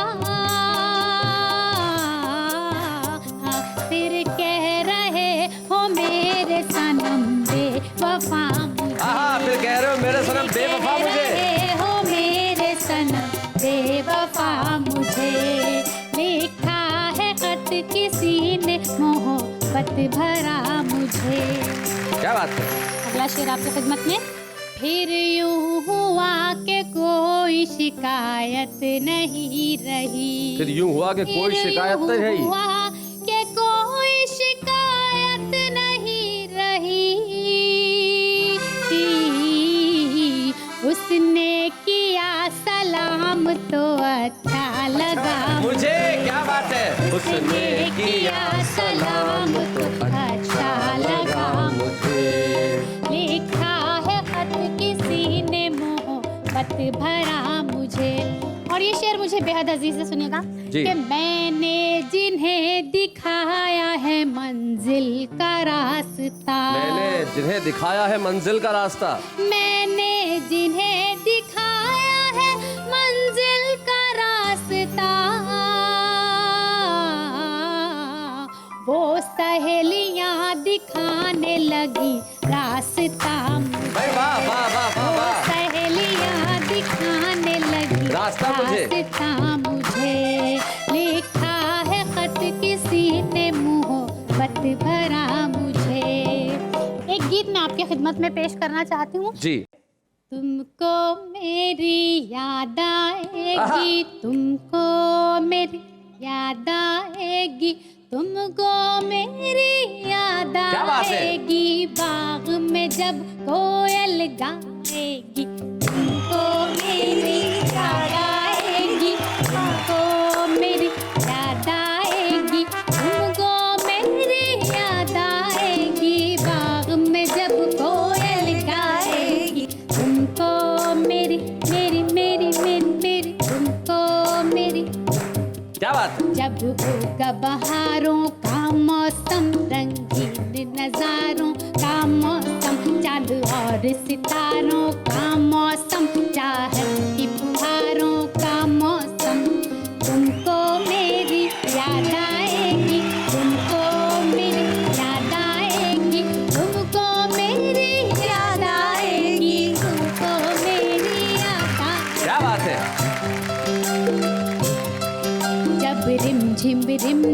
फिर कह रहे हो मेरे सनम बेवफा मुझे, फिर कह रहे हो मेरे सनम बेवफा मुझे, हो मेरे सनम बेवफा मुझे, लिखा है खत किसी ने मोहब्बत भरा मुझे। क्या बात है। अगला शेर आपकी खिदमत में। फिर यूं हुआ कि कोई शिकायत नहीं रही, फिर यूं हुआ कि कोई शिकायत नहीं रही, हुआ कि कोई शिकायत नहीं रही, उसने किया सलाम तो अच्छा लगा मुझे। क्या बात है, उसने किया सलाम तो अच्छा लगा मुझे, लिखा है खत किसी ने मोहब्बत भरा मुझे। और ये शेर मुझे बेहद अजीज है, सुनिएगा कि मैंने जिन्हें दिखाया है मंजिल का रास्ता, मैंने जिन्हें दिखाया है मंजिल का रास्ता, मैंने जिन्हें दिखाया है मंजिल का रास्ता, वो सहेलियां दिखाने लगी रास्ता मुझे, वाह वाह वाह वाह वाह, सहेलियां दिखाने लगी रास्ता मुझे, लिखा है खत किसी ने मोहब्बत भरा मुझे। एक गीत मैं आपकी खिदमत में पेश करना चाहती हूँ जी। तुमको मेरी याद आएगी, तुमको मेरी याद आएगी, तुमको मेरी याद आएगी, बाग में जब कोयल गाएगी, तुमको मेरी याद आएगी, तुमको मेरी याद आएगी, तुमको मेरी याद आएगी, बाग में जब कोयल गाएगी, तुमको मेरी मेरी मेरी मेरी मेरी तुमको मेरी। क्या बात है। जब होगा बहारों का मौसम, रंगीन नजारों का मौसम, चांद और सितारों का मौसम, चाहत की फुहारों का मौसम, तुमको मेरी याद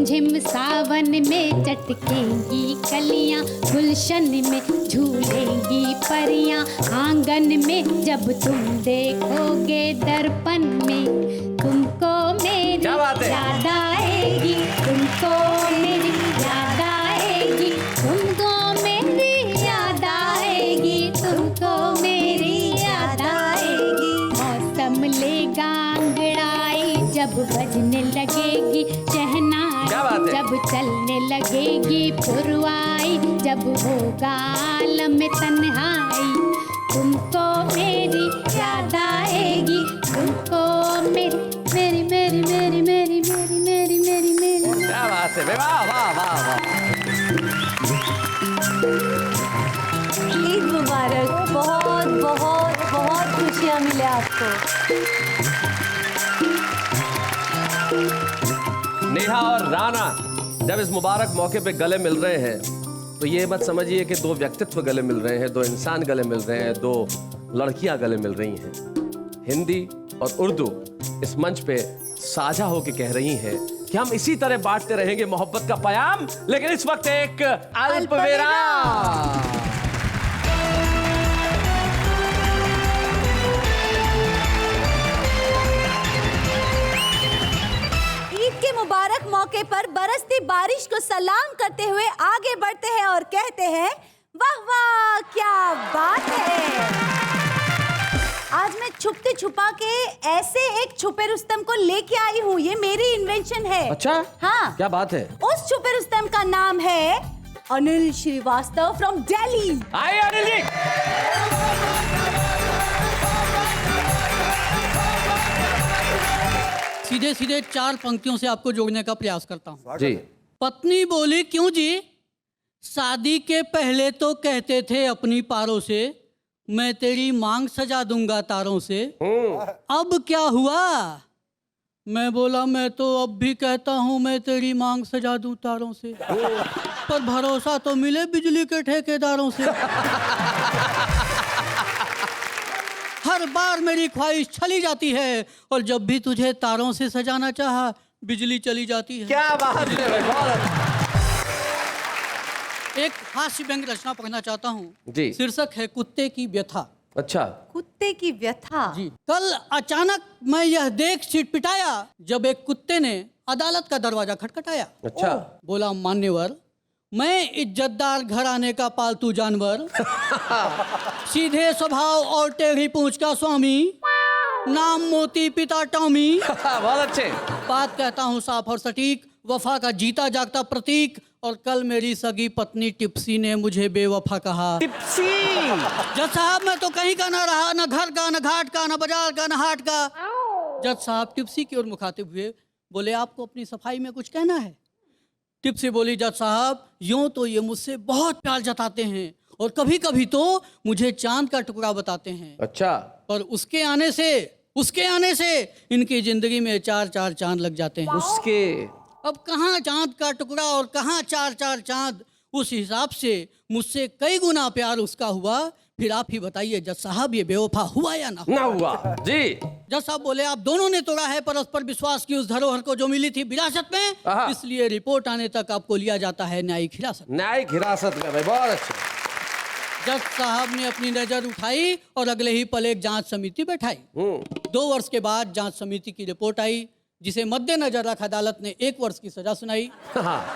रिमझिम सावन में चटकेंगी कलियां, गुलशन में झूलेंगी परियां, आंगन में जब तुम देखोगे दर्पण में तुमको मेरी याद आएगी, तुमको मेरी याद आएगी, तुमको मेरी याद आएगी, तुमको मेरी याद आएगी। मौसम लेगा अंगड़ाई जब बजने लगेगी शहनाई, जब चलने लगेगी पुरवाई, जब होगा आलम में तन्हाई, तुमको मेरी याद आएगी, तुमको मेरी मेरी मेरी मेरी मेरी मेरी मेरी मेरी मेरी। क्या बात है, वाह वाह वाह वाह। ईद मुबारक, बहुत बहुत बहुत खुशियाँ मिले आपको। नेहा और राणा जब इस मुबारक मौके पे गले मिल रहे हैं तो ये मत समझिए कि दो व्यक्तित्व गले मिल रहे हैं, दो इंसान गले मिल रहे हैं, दो लड़कियां गले मिल रही हैं। हिंदी और उर्दू इस मंच पे साझा होकर कह रही हैं कि हम इसी तरह बांटते रहेंगे मोहब्बत का पैगाम, लेकिन इस वक्त एक अल्पविराम। के मुबारक मौके पर बरसती बारिश को सलाम करते हुए आगे बढ़ते हैं और कहते हैं वाह वाह क्या बात है। आज मैं छुपते छुपा के ऐसे एक छुपे रुस्तम को लेके आई हूँ, ये मेरी इन्वेंशन है। अच्छा, हाँ, क्या बात है। उस छुपे रुस्तम का नाम है अनिल श्रीवास्तव फ्रॉम दिल्ली। आइए अनिल जी। सीधे सीधे 4 पंक्तियों से आपको जोड़ने का प्रयास करता हूँ जी। पत्नी बोली क्यों जी, शादी के पहले तो कहते थे अपनी पारों से मैं तेरी मांग सजा दूंगा तारों से, अब क्या हुआ। मैं बोला मैं तो अब भी कहता हूँ मैं तेरी मांग सजा दूं तारों से, पर भरोसा तो मिले बिजली के ठेकेदारों से। हर बार मेरी ख्वाहिश चली जाती है और जब भी तुझे तारों से सजाना चाहा बिजली चली जाती है। क्या बात है। एक हास्य व्यंग रचना पढ़ना चाहता हूँ जी। शीर्षक है कुत्ते की व्यथा। अच्छा। कुत्ते की व्यथा जी। कल अचानक मैं यह देख सिटपिटाया जब एक कुत्ते ने अदालत का दरवाजा खटखटाया। अच्छा। बोला मान्यवर, मैं इज्जतदार घराने का पालतू जानवर, सीधे स्वभाव और टेढ़ी पूंछ का स्वामी, नाम मोती पिता टॉमी। बहुत अच्छे। बात कहता हूँ साफ और सटीक, वफा का जीता जागता प्रतीक, और कल मेरी सगी पत्नी टिप्सी ने मुझे बेवफा कहा। टिप्सी। जज साहब मैं तो कहीं का ना रहा, न घर का, न घाट का, न बाजार का, न हाट का। जज साहब टिप्सी की ओर मुखातिब हुए, बोले आपको अपनी सफाई में कुछ कहना है। टिप्सी बोली जज साहब यूं तो ये मुझसे बहुत प्यार जताते हैं और कभी कभी तो मुझे चांद का टुकड़ा बताते हैं। अच्छा। पर उसके आने से इनकी जिंदगी में 4-4 चांद लग जाते हैं। उसके अब कहाँ चांद का टुकड़ा और कहाँ 4-4 चांद, उस हिसाब से मुझसे कई गुना प्यार उसका हुआ। फिर आप ही बताइए जज साहब ये बेवफा हुआ या ना हुआ। जी। जज साहब बोले आप दोनों ने तोड़ा है परस्पर विश्वास की उस धरोहर को जो मिली थी विरासत में, इसलिए रिपोर्ट आने तक आपको लिया जाता है न्यायिक हिरासत। न्यायिक हिरासत में भाई, बहुत अच्छा। जज साहब ने अपनी नजर उठाई और अगले ही पल एक जांच समिति बैठाई। 2 वर्ष के बाद जांच समिति की रिपोर्ट आई जिसे मद्देनजर रख अदालत ने 1 वर्ष की सजा सुनाई।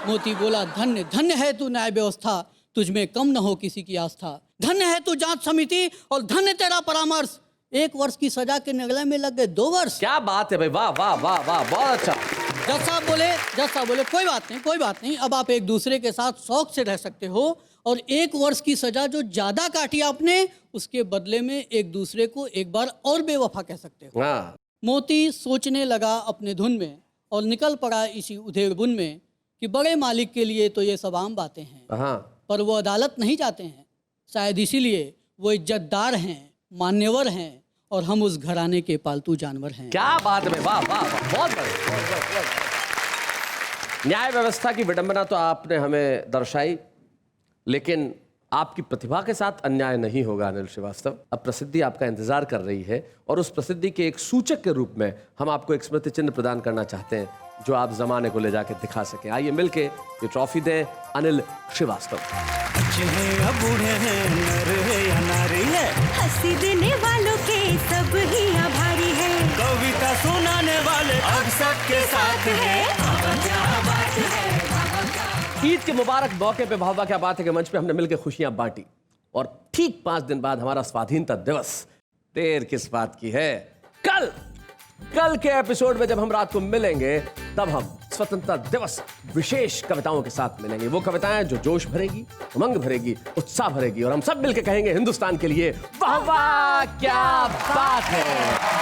मोती बोला धन्य धन्य है तू न्याय व्यवस्था, तुझमें कम न हो किसी की आस्था। धन्य है तू जांच समिति और धन्य तेरा परामर्श, 1 वर्ष की सजा के नगले में लग गए 2 वर्ष। क्या बात है भाई, वाह वाह वाह वाह, बहुत अच्छा। जज साहब बोले कोई बात नहीं, अब आप एक दूसरे के साथ शौक से रह सकते हो और 1 वर्ष की सजा जो ज्यादा काटी आपने उसके बदले में एक दूसरे को एक बार और बेवफा कह सकते हो। मोती सोचने लगा अपने धुन में और निकल पड़ा इसी उधेड़ बुन में कि बड़े मालिक के लिए तो ये सब आम बातें हैं, पर वो अदालत नहीं जाते हैं, शायद इसीलिए वो इज्जतदार हैं, मान्यवर हैं और हम उस घराने के पालतू जानवर हैं। क्या बात है, वाह वाह वाह, बहुत बढ़िया। न्याय व्यवस्था की विडंबना तो आपने हमें दर्शाई, लेकिन आपकी प्रतिभा के साथ अन्याय नहीं होगा अनिल श्रीवास्तव। अब प्रसिद्धि आपका इंतजार कर रही है और उस प्रसिद्धि के एक सूचक के रूप में हम आपको एक स्मृति चिन्ह प्रदान करना चाहते हैं, जो आप जमाने को ले जाके दिखा सके। आइए मिलके ये ट्रॉफी दें अनिल श्रीवास्तव। अच्छे हैं या बूढ़े हैं, नर है या नारी है, हंसी देने वालों के सब ही आभारी है, कविता सुनाने वाले अब सबके साथ है। ईद के मुबारक मौके पे भावा क्या बात है कि मंच पे हमने मिलकर खुशियां बांटी और ठीक 5 दिन बाद हमारा स्वाधीनता दिवस। देर किस बात की है, कल के एपिसोड में जब हम रात को मिलेंगे तब हम स्वतंत्रता दिवस विशेष कविताओं के साथ मिलेंगे। वो कविताएं जो जोश भरेगी, उमंग भरेगी, उत्साह भरेगी और हम सब मिलकर कहेंगे हिंदुस्तान के लिए वाह वाह क्या बात है।